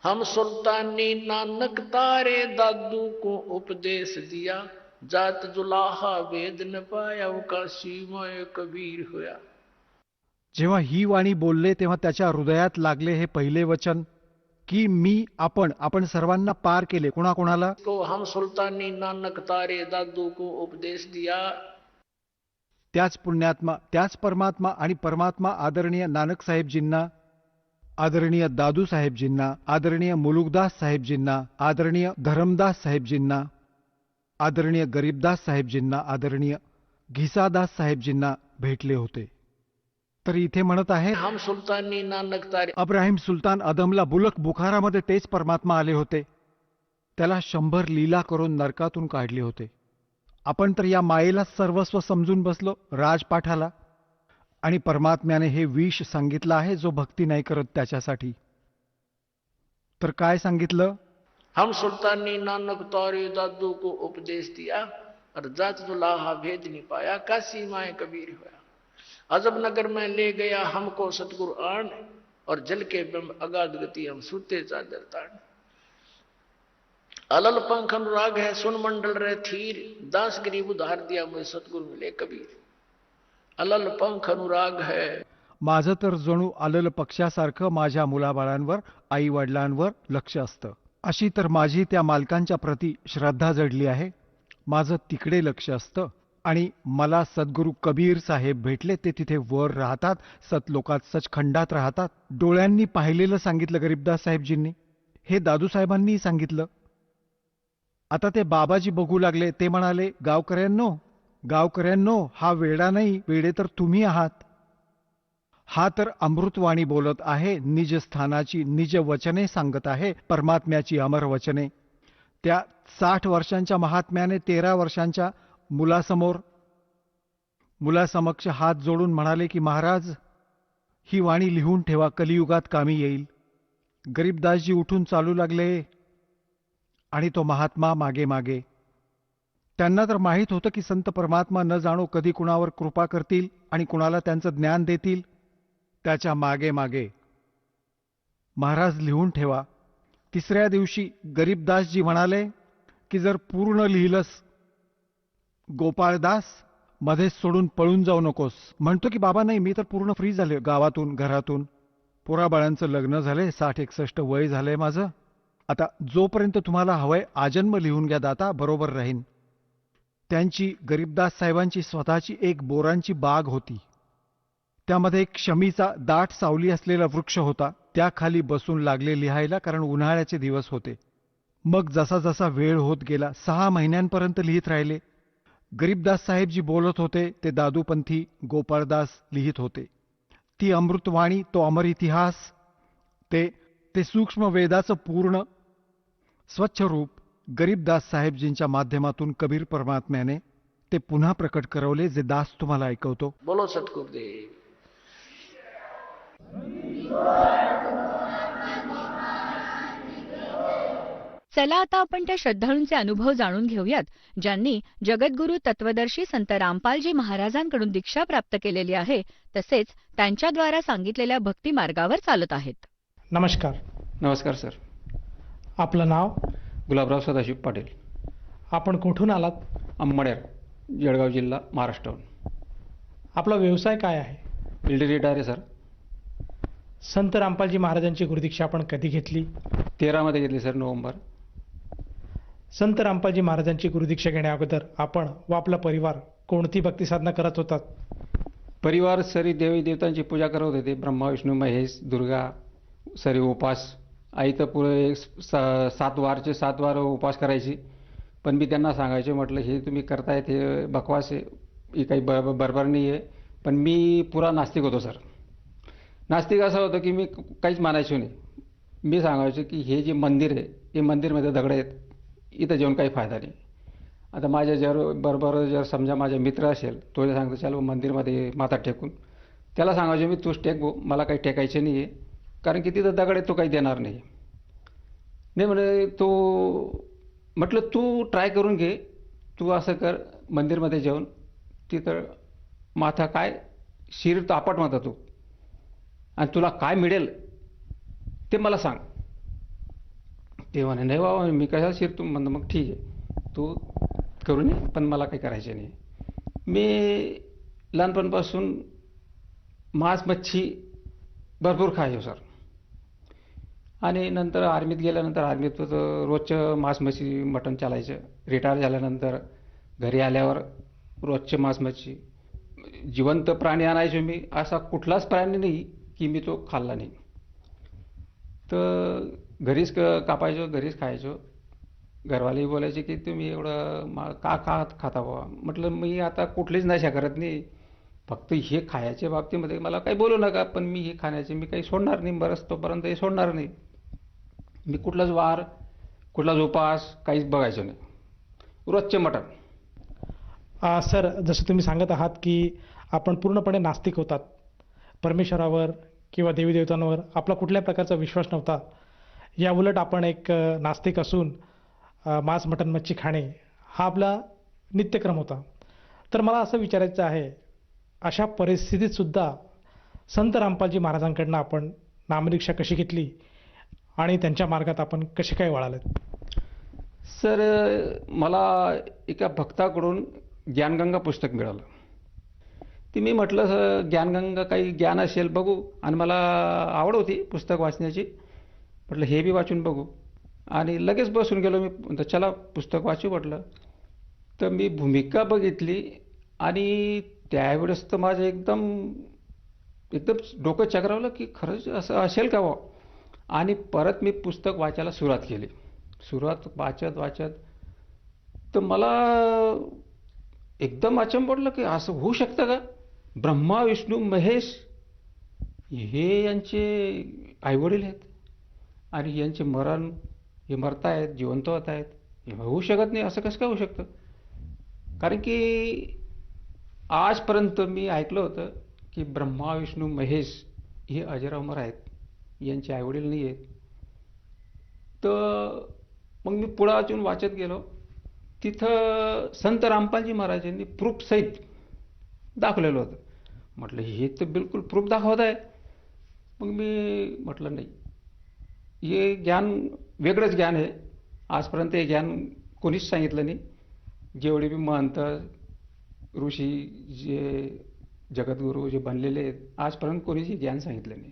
हम सुल्तानी नानक तारे दादू को उपदेश दिया, जात जुलाहा वेद न पाया वो काशी मोय कबीर होया. जेव्हा ही वाणी बोलले तेव्हा त्याच्या हृदयात लागले हे पहिले वचन की मी आपण सर्वांना पार केले. कोणाकोणाला? तो हम सुल्तानी नानक तारे दादू को उपदेश दिया. त्याच पुण्यात्मा, त्याच परमात्मा आणि परमात्मा आदरणीय नानक साहेबजींना, आदरणीय दादू साहेबजींना, आदरणीय मुलुकदास साहेबजींना, आदरणीय धरमदास साहेबजींना, आदरणीय गरीबदास साहेबजींना, आदरणीय घिसादास साहेबजींना भेटले होते. तर इथे म्हणत आहे हम सुल्तानी नानक तारे. अब्राहिम सुलतान अदमला बुलक बुखारामध्ये तेच परमात्मा आले होते. त्याला 100 लीला करून नरकातून काढले होते. आपण तर या मायेला सर्वस्व समजून बसलो राजपाठाला, आणि परमात्म्याने हे विष सांगितलं आहे जो भक्ती नाही करत त्याच्यासाठी. तर काय सांगितलं? हम सुल्तानी नानक तारे दादू को उपदेश दिया, और जात जुलाहा भेद नहीं पाया, काशी माए कबीर होया. अजब नगर में ले गया हमको सतगुरु आन, और जल के बिंब अगाध गति हम सूते चादर तान. अलल पंख अनुराग है सुन मंडल रे थीर, दास गरीब उधार दिया मुझे सतगुरु मिले कबीर. अलल पंख अनुराग है. माझं तर जणू आलेल पक्षासारखं माझ्या मुलाबाळांवर, आई वडिलांवर लक्ष असतं. अशी तर माझी त्या मालकांच्या प्रती श्रद्धा जडली आहे. माझं तिकडे लक्ष असतं. आणि मला सद्गुरू कबीर साहेब भेटले. ते तिथे वर राहतात, सतलोकात सचखंडात राहतात. डोळ्यांनी पाहिलेलं सांगितलं गरीबदास साहेबजींनी, हे दादूसाहेबांनी सांगितलं. आता ते बाबाजी बघू लागले. ते म्हणाले, गावकऱ्यांनो, हा वेडा नाही, वेडे तर तुम्ही आहात. हा तर अमृतवाणी बोलत आहे, निज स्थानाची निज वचने सांगत आहे, परमात्म्याची अमर वचने. त्या 60 वर्षांच्या महात्म्याने 13 वर्षांच्या मुलासमक्ष हात जोडून म्हणाले की महाराज, ही वाणी लिहून ठेवा, कलियुगात कामी येईल. गरीबदासजी उठून चालू लागले आणि तो महात्मा मागे मागे. त्यांना तर माहीत होतं की संत परमात्मा न जाणो कधी कुणावर कृपा करतील आणि कुणाला त्यांचं ज्ञान देतील. त्याच्या मागे मागे महाराज लिहून ठेवा. 3ऱ्या दिवशी गरीबदासजी म्हणाले की जर पूर्ण लिहिलंस गोपाळदास, मध्येच सोडून पळून जाऊ नकोस. म्हणतो की बाबा नाही, मी तर पूर्ण फ्री झाले, गावातून घरातून पोराबाळांचं लग्न झाले, 60-61 वय झालंय माझं. आता जोपर्यंत तुम्हाला हवंय आजन्म लिहून घ्या दाता, बरोबर राहीन. त्यांची, गरीबदास साहेबांची स्वतःची एक बोरांची बाग होती. त्यामध्ये एक शमीचा दाट सावली असलेला वृक्ष होता. त्याखाली बसून लागले लिहायला, कारण उन्हाळ्याचे दिवस होते. मग जसा जसा वेळ होत गेला, 6 महिन्यांपर्यंत लिहित राहिले. गरीबदास साहेबजी बोलत होते, ते दादूपंथी गोपाळदास लिहित होते. ती अमृतवाणी, तो अमर इतिहास, ते सूक्ष्म वेदाचं पूर्ण स्वच्छ रूप गरीबदास साहेबजींच्या माध्यमातून कबीर परमात्म्याने ते पुन्हा प्रकट करवले, जे दास तुम्हाला ऐकवतो. बोलो सतगुरुदेव. चला आता आपण त्या श्रद्धाळूंचे अनुभव जाणून घेऊयात, ज्यांनी जगद्गुरू तत्वदर्शी संत रामपालजी महाराजांकडून दीक्षा प्राप्त केलेली आहे, तसेच त्यांच्याद्वारा सांगितलेल्या भक्ती मार्गावर चालत आहेत. नमस्कार. नमस्कार सर. आपलं नाव? गुलाबराव सदाशिव पाटील. आपण कुठून आलात? अंबनेर, जळगाव जिल्हा, महाराष्ट्र. आपला व्यवसाय काय आहे? बिल्डर रिटायर आहे सर. संत रामपालजी महाराजांची गुरुदीक्षा आपण कधी घेतली? 13 मध्ये घेतली सर, नोव्हेंबर. संत रामपालजी महाराजांची गुरुदीक्षा घेण्याअगोदर आपण व आपला परिवार कोणती भक्ती साधना करत होतात? परिवार सरी देवी देवतांची पूजा करत होते. ब्रह्मा, विष्णू, महेश, दुर्गा, सरी उपास आई तर पुढे 7 वार उपवास करायची. पण मी त्यांना सांगायचे, म्हटलं हे तुम्ही करतायत हे बकवास आहे, ही काही बरोबर नाही आहे. पण मी पुरा नास्तिक होतो सर. नास्तिक असं होतं की मी काहीच मानायचो नाही. मी सांगायचो की हे जे मंदिर आहे, हे मंदिरमध्ये दगड आहेत, इथं जेवण काही फायदा नाही. आता माझ्या बरोबर जर समजा माझा मित्र असेल, तो सांगतो चल मंदिरमध्ये माथा टेकून, त्याला सांगायचो मी तूच टेक भाऊ, मला काही टेकायचे नाही आहे, कारण की तिथं दगड आहे, तो काही देणार नाही. नाही म्हणे तो, म्हटलं तू ट्राय करून घे, तू असं कर मंदिरमध्ये जाऊन, तिथं माथा काय शिर तापट म्हणता तू, आणि तुला काय मिळेल ते मला सांग. ते म्हणे नाही बाबा मी कशाला शिरतो. म्हणतो मग ठीक आहे तू करून ये, पण मला काही करायचे नाही. मी लहानपणापासून मांस मच्छी भरपूर खायचो सर. आणि नंतर आर्मीत गेल्यानंतर आर्मीत रोजचं मांस मच्छी मटण चालायचं. रिटायर झाल्यानंतर घरी आल्यावर रोजचे मांस मच्छी. जिवंत प्राणी आणायचो मी, असा कुठलाच प्राणी नाही की मी तो खाल्ला नाही. तर घरीच कापायचो, घरीच खायचो. घरवालेही बोलायचे की तुम्ही एवढं का खाता बाबा. म्हटलं मी आता कुठलीच नशा करत नाही, फक्त हे खायच्या बाबतीमध्ये मला काही बोलू नका, पण मी हे खाण्याचे मी काही सोडणार नाही, बरंच तोपर्यंत हे सोडणार नाही. मी कुठलाच वार, कुठलाच उपास काहीच बघायचो नाही, रोजचे मटण. सर, जसं तुम्ही सांगत आहात की आपण पूर्णपणे नास्तिक होतात, परमेश्वरावर किंवा देवी देवतांवर आपला कुठल्याही प्रकारचा विश्वास नव्हता. या उलट आपण एक नास्तिक असून मांस मटण मच्छी खाणे हा आपला नित्यक्रम होता. तर मला असं विचारायचं आहे, अशा परिस्थितीत सुद्धा संत रामपालजी महाराजांकडनं आपण नामदीक्षा कशी घेतली आणि त्यांच्या मार्गात आपण कसे काय वळालेत? सर, मला एका भक्ताकडून ज्ञानगंगा पुस्तक मिळालं. ते मी म्हटलं ज्ञानगंगा काही ज्ञान असेल बघू, आणि मला आवड होती पुस्तक वाचण्याची. म्हटलं हे बी वाचून बघू, आणि लगेच बसून गेलो मी. तर चला पुस्तक वाचू म्हटलं. तर मी भूमिका बघितली, आणि त्यावेळेस तर माझं एकदम डोकं चक्रावलं की खरंच असं असेल का बा. आणि परत मी पुस्तक वाचायला सुरुवात केली. वाचत तर मला एकदम अचंब पडलं की असं होऊ शकतं का. ब्रह्मा विष्णू महेश हे यांचे आईवडील आहेत, आणि यांचे मरण, हे मरतायत, जिवंत होत आहेत, हे होऊ शकत नाही. असं कसं काय होऊ शकतं. कारण की आजपर्यंत मी ऐकलं होतं की ब्रह्मा विष्णू महेश हे अजर अमर आहेत, यांचे आईवडील नाही आहेत. तर मग मी पुढं अजून वाचत गेलो. तिथं संत रामपालजी महाराजांनी प्रूफ सहित दाखवलेलं होतं. म्हटलं हे तर बिलकुल प्रूफ दाखवत आहे. मग मी म्हटलं नाही, हे ज्ञान वेगळंच ज्ञान आहे. आजपर्यंत हे ज्ञान कोणीच सांगितलं नाही. जेवढे बी महंत ऋषी, जे जगद्गुरू जे बनलेले आहेत, आजपर्यंत कोणीच हे ज्ञान सांगितलं नाही.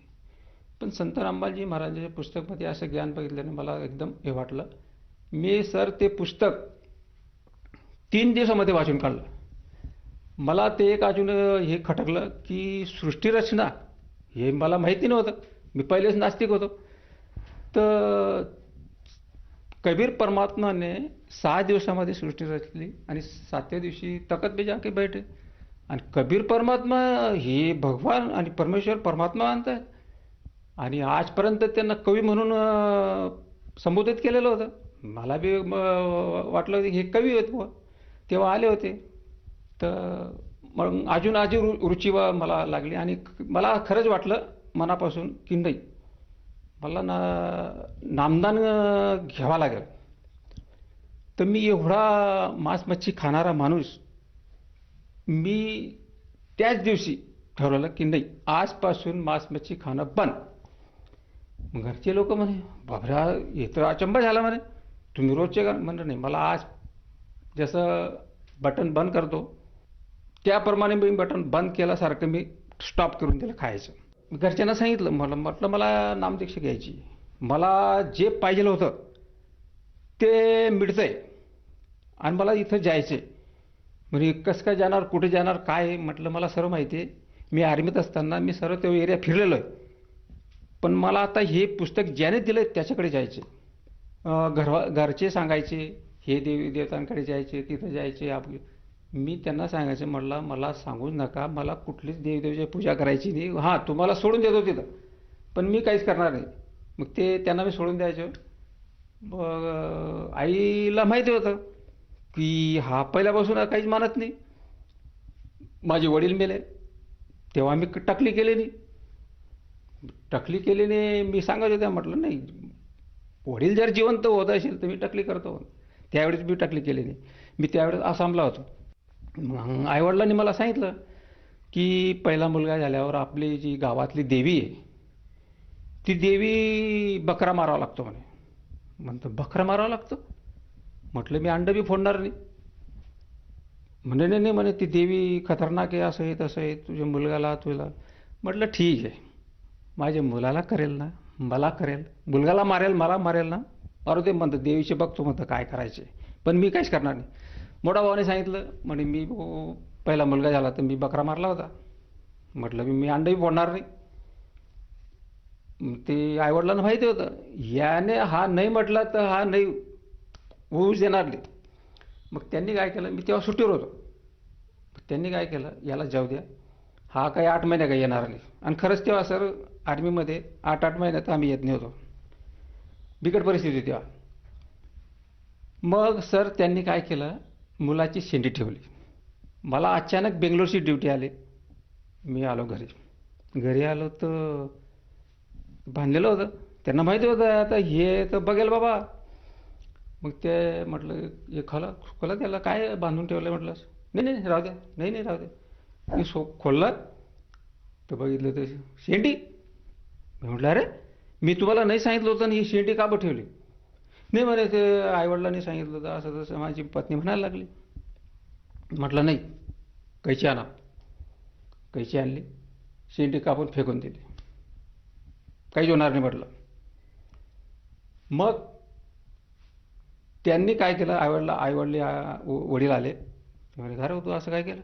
पण संत रामपालजी महाराजांच्या पुस्तकमध्ये असं ज्ञान बघितल्याने मला एकदम हे वाटलं. मी सर ते पुस्तक 3 दिवसामध्ये वाचून काढलं. मला ते एक अजून हे खटकलं की सृष्टीरचना हे मला माहिती नव्हतं. मी पहिलेच नास्तिक होतो. तर कबीर परमात्माने 6 दिवसामध्ये सृष्टी रचली, आणि 7व्या दिवशी तखत पे जाके बैठे. आणि कबीर परमात्मा हे भगवान आणि परमेश्वर परमात्मा मानतात, आणि आजपर्यंत त्यांना कवी म्हणून संबोधित केलेलं होतं. मला बी वाटलं हे कवी आहेत बुवा, तेव्हा आले होते. तर मग अजून रुची मला लागली, आणि मला खरंच वाटलं मनापासून की नाही, मला नामदान घ्यावा लागेल. तर मी एवढा मांस मच्छी खाणारा माणूस, मी त्याच दिवशी ठरवलं की नाही, आजपासून मांस मच्छी खाणं बंद. घरचे लोक म्हणे बाबरा हे तर अचंबा झाला म्हणे, तुम्ही रोजचे का. म्हणलं नाही, मला आज जसं बटन बंद करतो त्याप्रमाणे मी बटन बंद केल्यासारखं मी स्टॉप करून दिलं खायचं. घरच्यांना सांगितलं, म्हटलं मला नामदीक्षा घ्यायची, मला जे पाहिजे होतं ते मिळतंय, आणि मला इथं जायचं. म्हणजे कसं काय जाणार, कुठे जाणार, काय. म्हटलं मला सर्व माहिती आहे. मी आर्मीत असताना मी सर्व तो एरिया फिरलेलो आहे. पण मला आता हे पुस्तक ज्याने दिलं त्याच्याकडे जायचे. घरचे सांगायचे हे देवी देवतांकडे जायचे, तिथं जायचे. मी त्यांना सांगायचं, म्हटलं मला सांगूच नका, मला कुठलीच देवदेवीची पूजा करायची नाही. हां, तुम्हाला सोडून देतो तिथं, पण मी काहीच करणार नाही. मग ते त्यांना मी सोडून द्यायचो. मग आईला माहिती होतं की हा पहिल्यापासून काहीच मानत नाही. माझे वडील मेले तेव्हा मी टकली केली नाही. टकली केल्याने मी सांगत होत्या, म्हटलं नाही, वडील जर जिवंत होत असेल तर मी टकली करतो. त्यावेळेस मी टकली केली नाही. मी त्यावेळेस आसामला होतो. मग आईवडिलांनी मला सांगितलं की पहिला मुलगा झाल्यावर आपली जी गावातली देवी आहे ती देवी बकरा मारावा लागतो म्हणे. म्हणतो बकरा मारावा लागतो? म्हटलं मी अंड बी फोडणार नाही. म्हणे नाही नाही, म्हणे ती देवी खतरनाक आहे, असं आहे तसं आहे, तुझ्या मुलगाला तुला. म्हटलं ठीक आहे, माझ्या मुलाला करेल ना, मला करेल, मुलगाला मारेल, मला मारेल ना, मारू ते. म्हणतं देवीचे बघतो, म्हणतं काय करायचे, पण मी काहीच करणार नाही. मोठा भावाने सांगितलं, म्हणे मी पहिला मुलगा झाला तर मी बकरा मारला होता. म्हटलं मी अंडही फोडणार नाही. ते आईवडिलांना माहिती होतं, याने हा नाही म्हटला तर हा नाही होऊच देणार नाही. मग त्यांनी काय केलं, मी तेव्हा सुट्टीवर होतो, त्यांनी काय केलं, याला जाऊ द्या, हा काही 8 महिने काही येणार नाही. आणि खरंच तेव्हा सर आर्मीमध्ये 8 महिन्यात आम्ही येत नव्हतो, बिकट परिस्थिती तेव्हा. मग सर त्यांनी काय केलं, मुलाची शेंडी ठेवली. मला अचानक बेंगलोरची ड्युटी आली. मी आलो घरी आलो तर बांधलेलं होतं. त्यांना माहिती होतं आता हे तर बघेल बाबा. मग ते म्हटलं हे खोला त्याला काय बांधून ठेवलं. म्हटलं नाही नाही राहू द्या, नाही नाही राहू द्या. मी खोललं तर बघितलं तर शेंडी. मी म्हटलं अरे मी तुम्हाला नाही सांगितलं होतं ही शेंडी का बरं ठेवली? नाही म्हणे ते आईवडिलांनी सांगितलं होतं असं तसं. माझी पत्नी म्हणायला लागली. म्हटलं नाही, कैची आणा. कैची आणली, शेंडी कापून फेकून दिली. काहीच होणार नाही म्हटलं. मग त्यांनी काय केलं, वडील आले. म्हणे अरे तू असं काय केलं,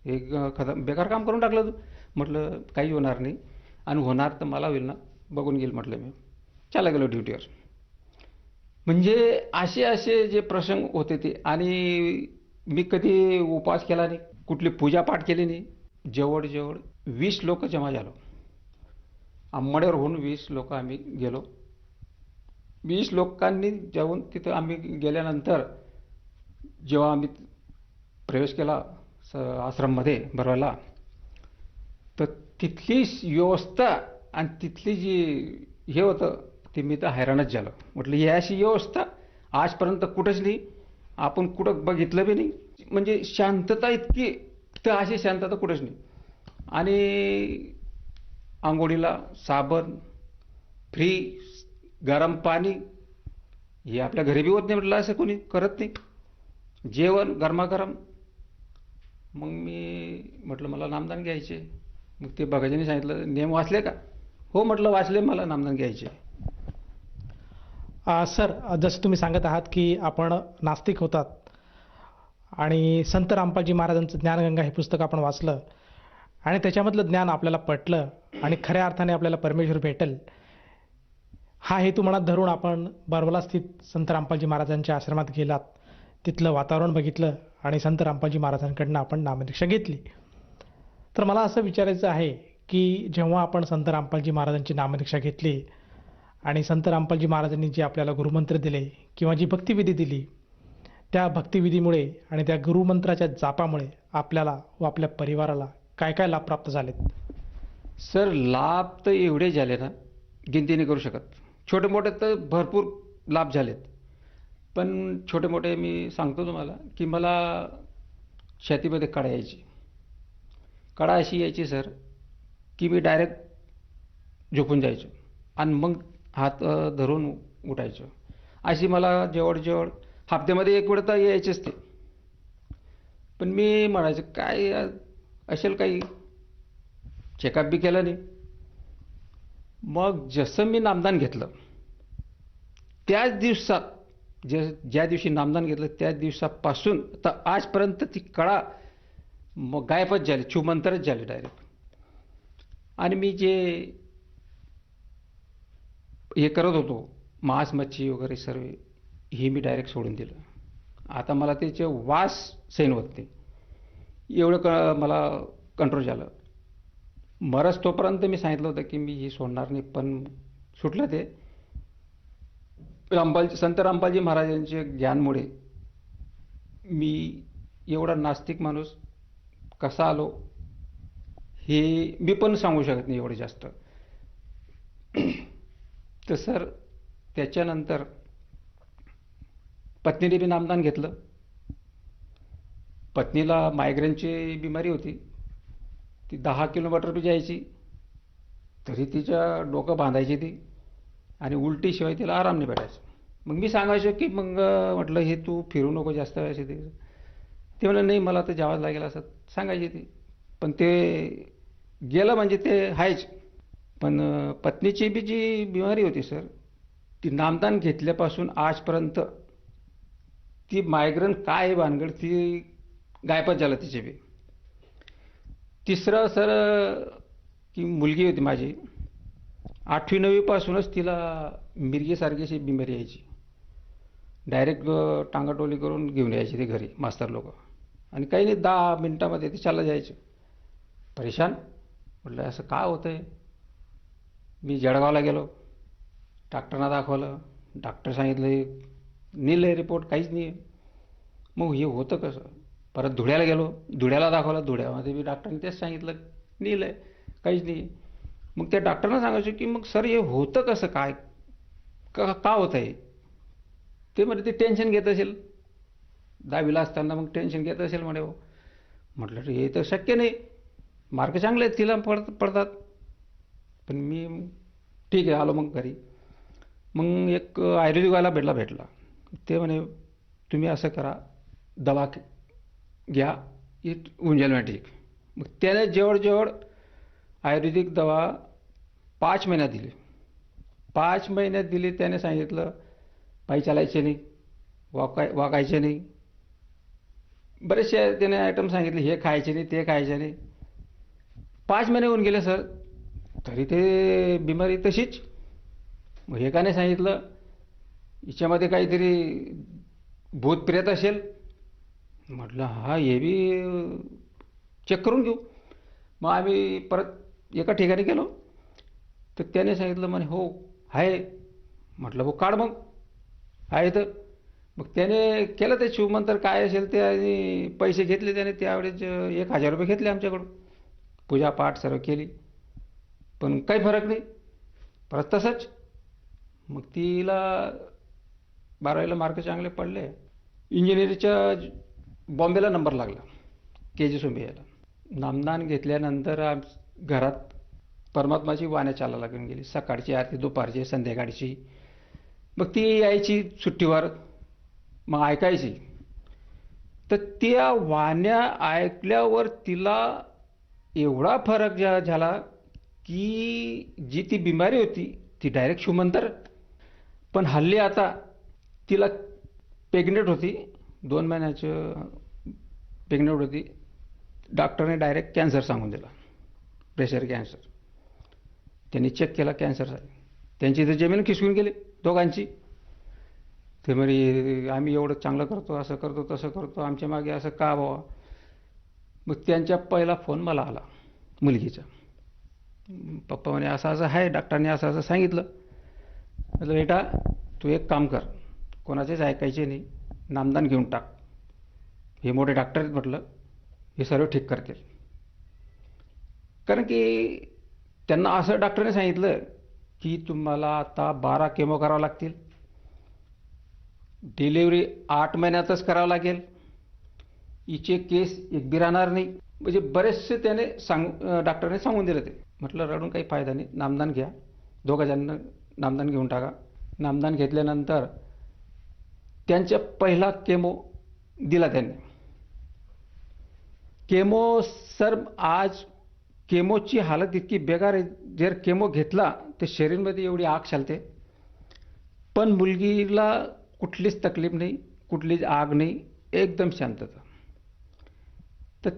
हे बेकार काम करून टाकलं तू. म्हटलं काही होणार नाही, आणि होणार तर मला होईल ना, बघून घेईल म्हटलं. मी चाला गेलो ड्युटीवर. म्हणजे असे जे प्रसंग होते ते. आणि मी कधी उपवास केला नाही, कुठली पूजापाठ केली नाही. जवळजवळ 20 लोक जमा झालो. आंबाड्यावर होऊन 20 लोक आम्ही गेलो. 20 लोकांनी जाऊन तिथं आम्ही गेल्यानंतर जेव्हा आम्ही प्रवेश केला आश्रममध्ये भरवायला, तर तिथली व्यवस्था आणि तिथली जी हे होतं ते मी तर हैराणच झालो. म्हटलं ही अशी व्यवस्था आजपर्यंत कुठंच नाही, आपण कुठं बघितलं बी नाही. म्हणजे शांतता इतकी, तर अशी शांतता कुठंच नाही. आणि आंघोळीला साबण फ्री, गरम पाणी, हे आपल्या घरी बी होत नाही. म्हटलं असं कोणी करत नाही. जेवण गरमागरम. मग मी म्हटलं मला नामदान घ्यायचे. मग ते बघायच्याने सांगितलं नियम वाचले का? हो म्हटलं वाचले, मला नामदान घ्यायचे. सर, जसं तुम्ही सांगत आहात की आपण नास्तिक होतात आणि संत रामपालजी महाराजांचं ज्ञानगंगा हे पुस्तक आपण वाचलं आणि त्याच्यामधलं ज्ञान आपल्याला पटलं आणि खऱ्या अर्थाने आपल्याला परमेश्वर भेटेल हा हेतू मनात धरून आपण बरवला स्थित संत रामपालजी महाराजांच्या आश्रमात गेलात. तिथलं वातावरण बघितलं आणि संत रामपालजी महाराजांकडनं आपण नामदीक्षा घेतली. तर मला असं विचारायचं आहे की जेव्हा आपण संत रामपालजी महाराजांची नामदीक्षा घेतली आणि संत रामपालजी महाराजांनी जे आपल्याला गुरुमंत्र दिले किंवा जी भक्तिविधी दिली, त्या भक्तिविधीमुळे आणि त्या गुरुमंत्राच्या जापामुळे आपल्याला व आपल्या परिवाराला काय काय लाभ प्राप्त झालेत? सर लाभ तर एवढे झाले ना, गिनती नाही करू शकत. छोटे मोठे तर भरपूर लाभ झालेत. पण छोटे मोठे मी सांगतो तुम्हाला की मला छातीमध्ये कळा यायची. कळा अशी यायची सर की मी डायरेक्ट झोपून जायचो आणि मग हात धरून उठायचो. अशी मला जवळजवळ हप्त्यामध्ये 1 वेळ तर यायचेच ते. पण मी म्हणायचं काय असेल काही, चेकअप बी केलं नाही. मग जसं मी नामदान घेतलं त्याच दिवसात, ज्या दिवशी नामदान घेतलं त्याच दिवसापासून तर आजपर्यंत ती कळा मग गायबच झाली, छुमंतरच झाली डायरेक्ट. आणि मी जे हे करत होतो, मांस मच्छी वगैरे सर्व हे मी डायरेक्ट सोडून दिलं. आता मला त्याचे वास सहन होत नाही, एवढं मला कंट्रोल झालं. मरस तोपर्यंत मी सांगितलं होतं की मी हे सोडणार नाही, पण सुटलं ते. संत रामपालजी महाराजांच्या ज्ञानमुळे मी एवढा नास्तिक माणूस कसा आलो हे मी पण सांगू शकत नाही एवढं जास्त. तर सर त्याच्यानंतर पत्नीने बी नामदान घेतलं. पत्नीला मायग्रेनची बिमारी होती, ती 10 किलोमीटर बी जायची तरी तिच्या डोकं बांधायची ती, आणि उलटीशिवाय तिला आराम नाही भेटायचा. मग मी सांगायचो की मग म्हटलं हे तू फिरू नको जास्त वेळाशी. ते म्हणलं नाही मला तर जावंच लागेल असं सांगायची ती. पण ते गेलं म्हणजे ते आहेच. पण पत्नीची बी जी बिमारी होती सर, ती नामदान घेतल्यापासून आजपर्यंत ती मायग्रेन काय आहे भानगड ती गायबच झालं तिचे बी. तिसरं सर की मुलगी होती माझी, 8वी-9वी पासूनच तिला मिरगीसारखी अशी बिमारी यायची. डायरेक्ट टांगाटोली करून घेऊन यायची ते घरी मास्तर लोक, आणि काही नाही 10 मिनिटामध्ये ते चाललं जायचं. परेशान म्हटलं असं का होतंय. मी जळगावला गेलो, डॉक्टरना दाखवलं. डॉक्टर सांगितलं नील रिपोर्ट काहीच नाही. मग हे होतं कसं. परत धुळ्याला गेलो, धुळ्याला दाखवलं. धुळ्यामध्ये बी डॉक्टरने तेच सांगितलं नील आहे, काहीच नाही. मग त्या डॉक्टरना सांगायचं की मग सर हे होतं कसं, काय का होत आहे. ते म्हणजे ते टेन्शन घेत असेल, 10वीला असताना मग टेन्शन घेत असेल म्हणे. हो म्हटलं हे तर शक्य नाही, मार्क चांगले आहेत तिला पडतात. पण मी ठीक आहे आलो मग घरी. मग एक आयुर्वेदिकवाला भेटला. ते म्हणे तुम्ही असं करा, दवा घ्या, इट होऊन जाईल म्हणे ठीक. मग त्याने जवळजवळ आयुर्वेदिक दवा 5 महिन्यात दिली. 5 महिन्यात दिली. त्याने सांगितलं पायी चालायचे नाही, वाकायचे नाही, बरेचसे त्याने आयटम सांगितले, हे खायचे नाही ते खायचे नाही. 5 महिने होऊन गेले सर, तरी ते बिमारी तशीच. मग हे का नाही सांगितलं हिच्यामध्ये काहीतरी भूत प्रेत असेल. म्हटलं हा हे बी चेक करून घेऊ. मग आम्ही परत एका ठिकाणी गेलो, तर त्याने सांगितलं म्हणे हो आहे. म्हटलं हो काढ मग आहे तर. मग त्याने केलं ते शिवमंत्र काय असेल ते, आणि पैसे घेतले त्याने. त्यावेळेस 1000 रुपये घेतले आमच्याकडून. पूजापाठ सर्व केली, पण काही फरक नाही. परत तसंच. मग तिला 12वीला मार्क चांगले पडले. इंजिनिअरिंगच्या बॉम्बेला नंबर लागला, KG सोंबियाला. नामदान घेतल्यानंतर घरात परमात्माची वाण्या चालायला लागून गेली. सकाळची आरती, दुपारची, संध्याकाळची. मग ती यायची सुट्टीवर, मग ऐकायची. तर त्या वाण्या ऐकल्यावर तिला एवढा फरक झाला की जी ती बिमारी होती ती डायरेक्ट शिवमंत्र. पण हल्ली आता तिला प्रेग्नेंट होती, 2 महिन्याचं प्रेग्नेंट होती. डॉक्टरने डायरेक्ट कॅन्सर सांगून दिला, प्रेशर कॅन्सर. त्यांनी चेक केला कॅन्सर आहे. त्यांची तर जमीन खिसकून गेली दोघांची. ते म्हणे आम्ही एवढं चांगलं करतो, असं करतो तसं करतो, आमच्या मागे असं का बाबा. मग त्यांच्या पहिला फोन मला आला मुलगीचा. पप्पा म्हणे असं असं आहे, डॉक्टरने असं असं सांगितलं. म्हटलं बेटा तू एक काम कर, कोणाचेच ऐकायचे नाही, नामदान घेऊन टाक. हे मोठे डॉक्टर आहेत म्हटलं, हे सर्व ठीक करतील. कारण की त्यांना असं डॉक्टरने सांगितलं की तुम्हाला आता 12 केमो करावं लागतील, डिलिव्हरी 8 महिन्यातच करावं लागेल, हिचे केस एक बी राहणार नाही. म्हणजे बरेचसे त्याने डॉक्टरने सांगून दिलं. ते म्हटलं रडून काही फायदा नाही, नामदान घ्या. 2 जणांना नामदान घेऊन टाका. नामदान घेतल्यानंतर त्यांच्या पहिला केमो दिला त्यांनी. केमो सर आज केमोची हालत इतकी बेकार आहे, जर केमो घेतला तर शरीरमध्ये एवढी आग चालते. पण मुलगीला कुठलीच तकलीफ नाही, कुठलीच आग नाही, एकदम शांतता. तर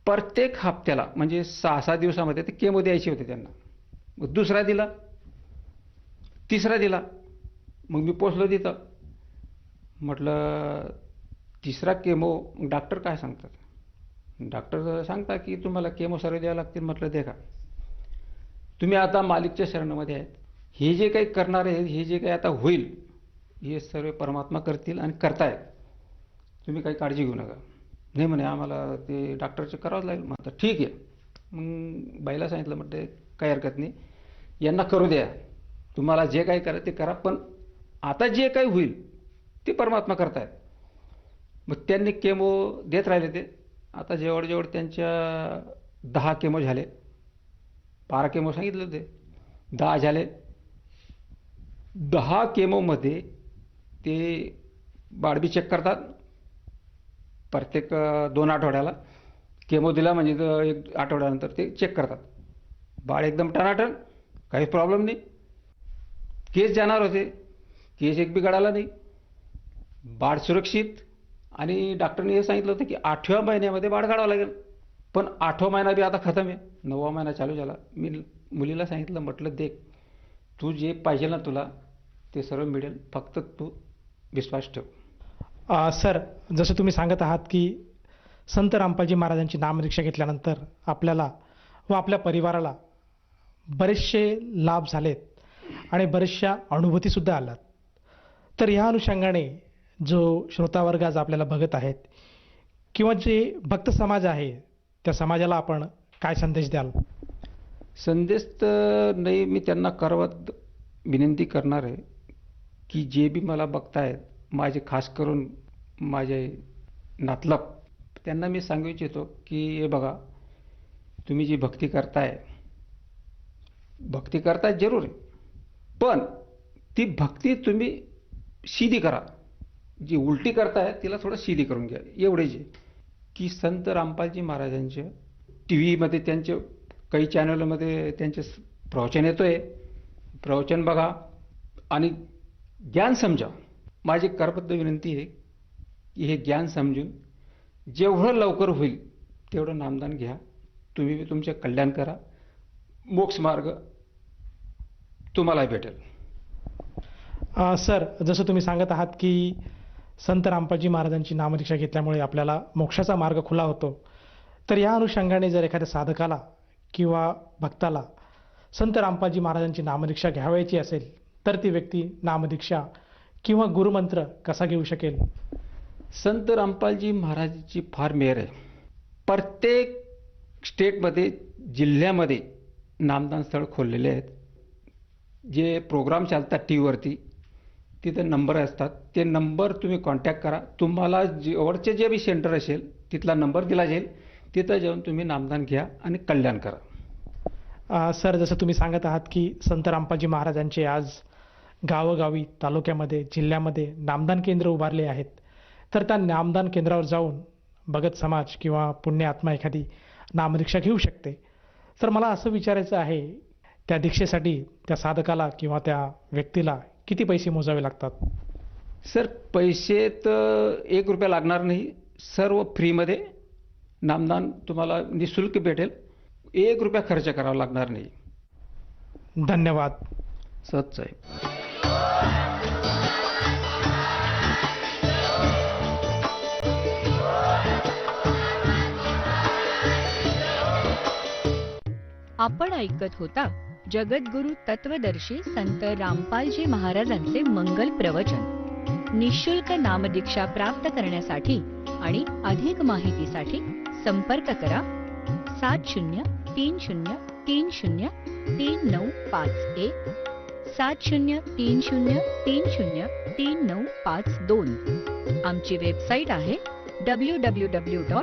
प्रत्येक हप्त्याला म्हणजे 6-7 दिवसामध्ये ते केमो द्यायचे होते त्यांना. मग दुसरा दिला, तिसरा दिला. मग मी पोचलो तिथं. म्हटलं तिसरा केमो, डॉक्टर काय सांगतात? डॉक्टर सांगता की तुम्हाला केमो सर्व द्यावे लागतील. म्हटलं दे का. तुम्ही आता मालिकच्या शरणामध्ये आहेत. हे जे काही करणार आहे, हे जे काही आता होईल, हे सर्व परमात्मा करतील आणि करतायत. तुम्ही काही काळजी घेऊ नका. नाही म्हणे आम्हाला ते डॉक्टरचे करावंच लागेल. म्हटलं ठीक आहे. मग बाईला सांगितलं, म्हटलं काही हरकत नाही, यांना करू द्या, तुम्हाला जे काही करा ते करा, पण आता जे काही होईल ते परमात्मा करतायत. मग त्यांनी केमो देत राहिले. ते आता जवळजवळ त्यांच्या 10 केमो झाले. 12 केमो सांगितलं होते, 10 झाले. 10 केमोमध्ये ते बाळबी चेक करतात. प्रत्येक 2 आठवड्याला केमो दिला म्हणजे 1 आठवड्यानंतर ते चेक करतात. बाळ एकदम टनाटन, काही प्रॉब्लेम नाही. केस जाणार होते, केस एक बी गळाला नाही. बाळ सुरक्षित. आणि डॉक्टरने हे सांगितलं होतं की 8व्या महिन्यामध्ये बाळ काढावं लागेल. पण 8वा महिना बी आता खतम आहे, 9वा महिना चालू झाला. मी मुलीला सांगितलं, म्हटलं देख, तू जे पाहिजे ना तुला ते सर्व मिळेल, फक्त तू विश्वास ठेव. सर, जसं तुम्ही सांगत आहात की संत रामपालजी महाराजांची नामदीक्षा घेतल्यानंतर आपल्याला व आपल्या परिवाराला बरेचसे लाभ झालेत आणि बऱ्याचशा अनुभूतीसुद्धा आल्यात. तर ह्या अनुषंगाने जो श्रोतावर्ग आज आपल्याला बघत आहेत किंवा जे भक्त समाज आहे, त्या समाजाला आपण काय संदेश द्याल? संदेश तर नाही, मी त्यांना करवत विनंती करणार आहे की जे बी मला बघतायत, माझे खास करून माझे नातलग, त्यांना मी सांगू इच्छितो की हे बघा, तुम्ही जी भक्ती करताय जरूर आहे, पण ती भक्ती तुम्ही सीधी करा. जी उलटी करताय तिला थोडं सीधी करून घ्या. एवढे जे की संत रामपालजी महाराजांचे टी व्हीमध्ये, त्यांचे काही चॅनलमध्ये त्यांचे प्रवचन येतोय, प्रवचन बघा आणि ज्ञान समजा. माझी करबद्ध विनंती आहे की हे ज्ञान समजून जेवढं लवकर होईल तेवढं नामदान घ्या. तुम्ही तुमचे कल्याण करा, मोक्ष मार्ग तुम्हाला भेटेल. सर, जसं तुम्ही सांगत आहात की संत रामपालजी महाराजांची नामदीक्षा घेतल्यामुळे आपल्याला मोक्षाचा मार्ग खुला होतो. तर या अनुषंगाने जर एखाद्या साधकाला किंवा भक्ताला संत रामपालजी महाराजांची नामदीक्षा घ्यावयाची असेल तर ती व्यक्ती नामदीक्षा किंवा गुरुमंत्र कसा घेऊ शकेल? संत रामपालजी महाराजांची फार मेहर आहे. प्रत्येक स्टेटमध्ये, जिल्ह्यामध्ये नामदान स्थळ खोललेले आहेत. जे प्रोग्राम चालतात टी व्हीवरती, तिथे नंबर असतात. ते नंबर तुम्ही कॉन्टॅक्ट करा. तुम्हाला जवळचे जे बी सेंटर असेल तिथला नंबर दिला जाईल. तिथं जाऊन तुम्ही नामदान घ्या आणि कल्याण करा. सर, जसं तुम्ही सांगत आहात की संत रामपालजी महाराजांचे आज गावोगावी, तालुक्यामध्ये, जिल्ह्यामध्ये नामदान केंद्र उभारले आहेत. तर त्या नामदान केंद्रावर जाऊन भगत समाज किंवा पुण्यात्मा एखादी नामदीक्षा घेऊ शकते. तर मला असं विचारायचं आहे, त्या दीक्षेसाठी त्या साधकाला किंवा त्या व्यक्तीला किती पैसे मोजावे लागतात? सर, पैसे तर 1 रुपया लागणार नाही. सर्व फ्रीमध्ये नामदान तुम्हाला निःशुल्क भेटेल. 1 रुपया खर्च करावा लागणार नाही. धन्यवाद. सच आहे. आपण ऐकत होता जगद्गुरु तत्वदर्शी संत रामपालजी महाराजांचे मंगल प्रवचन. निःशुल्क नामदीक्षा प्राप्त करण्यासाठी आणि अधिक माहितीसाठी संपर्क करा 7030303951, 7030303952. आमची वेबसाईट आहे www.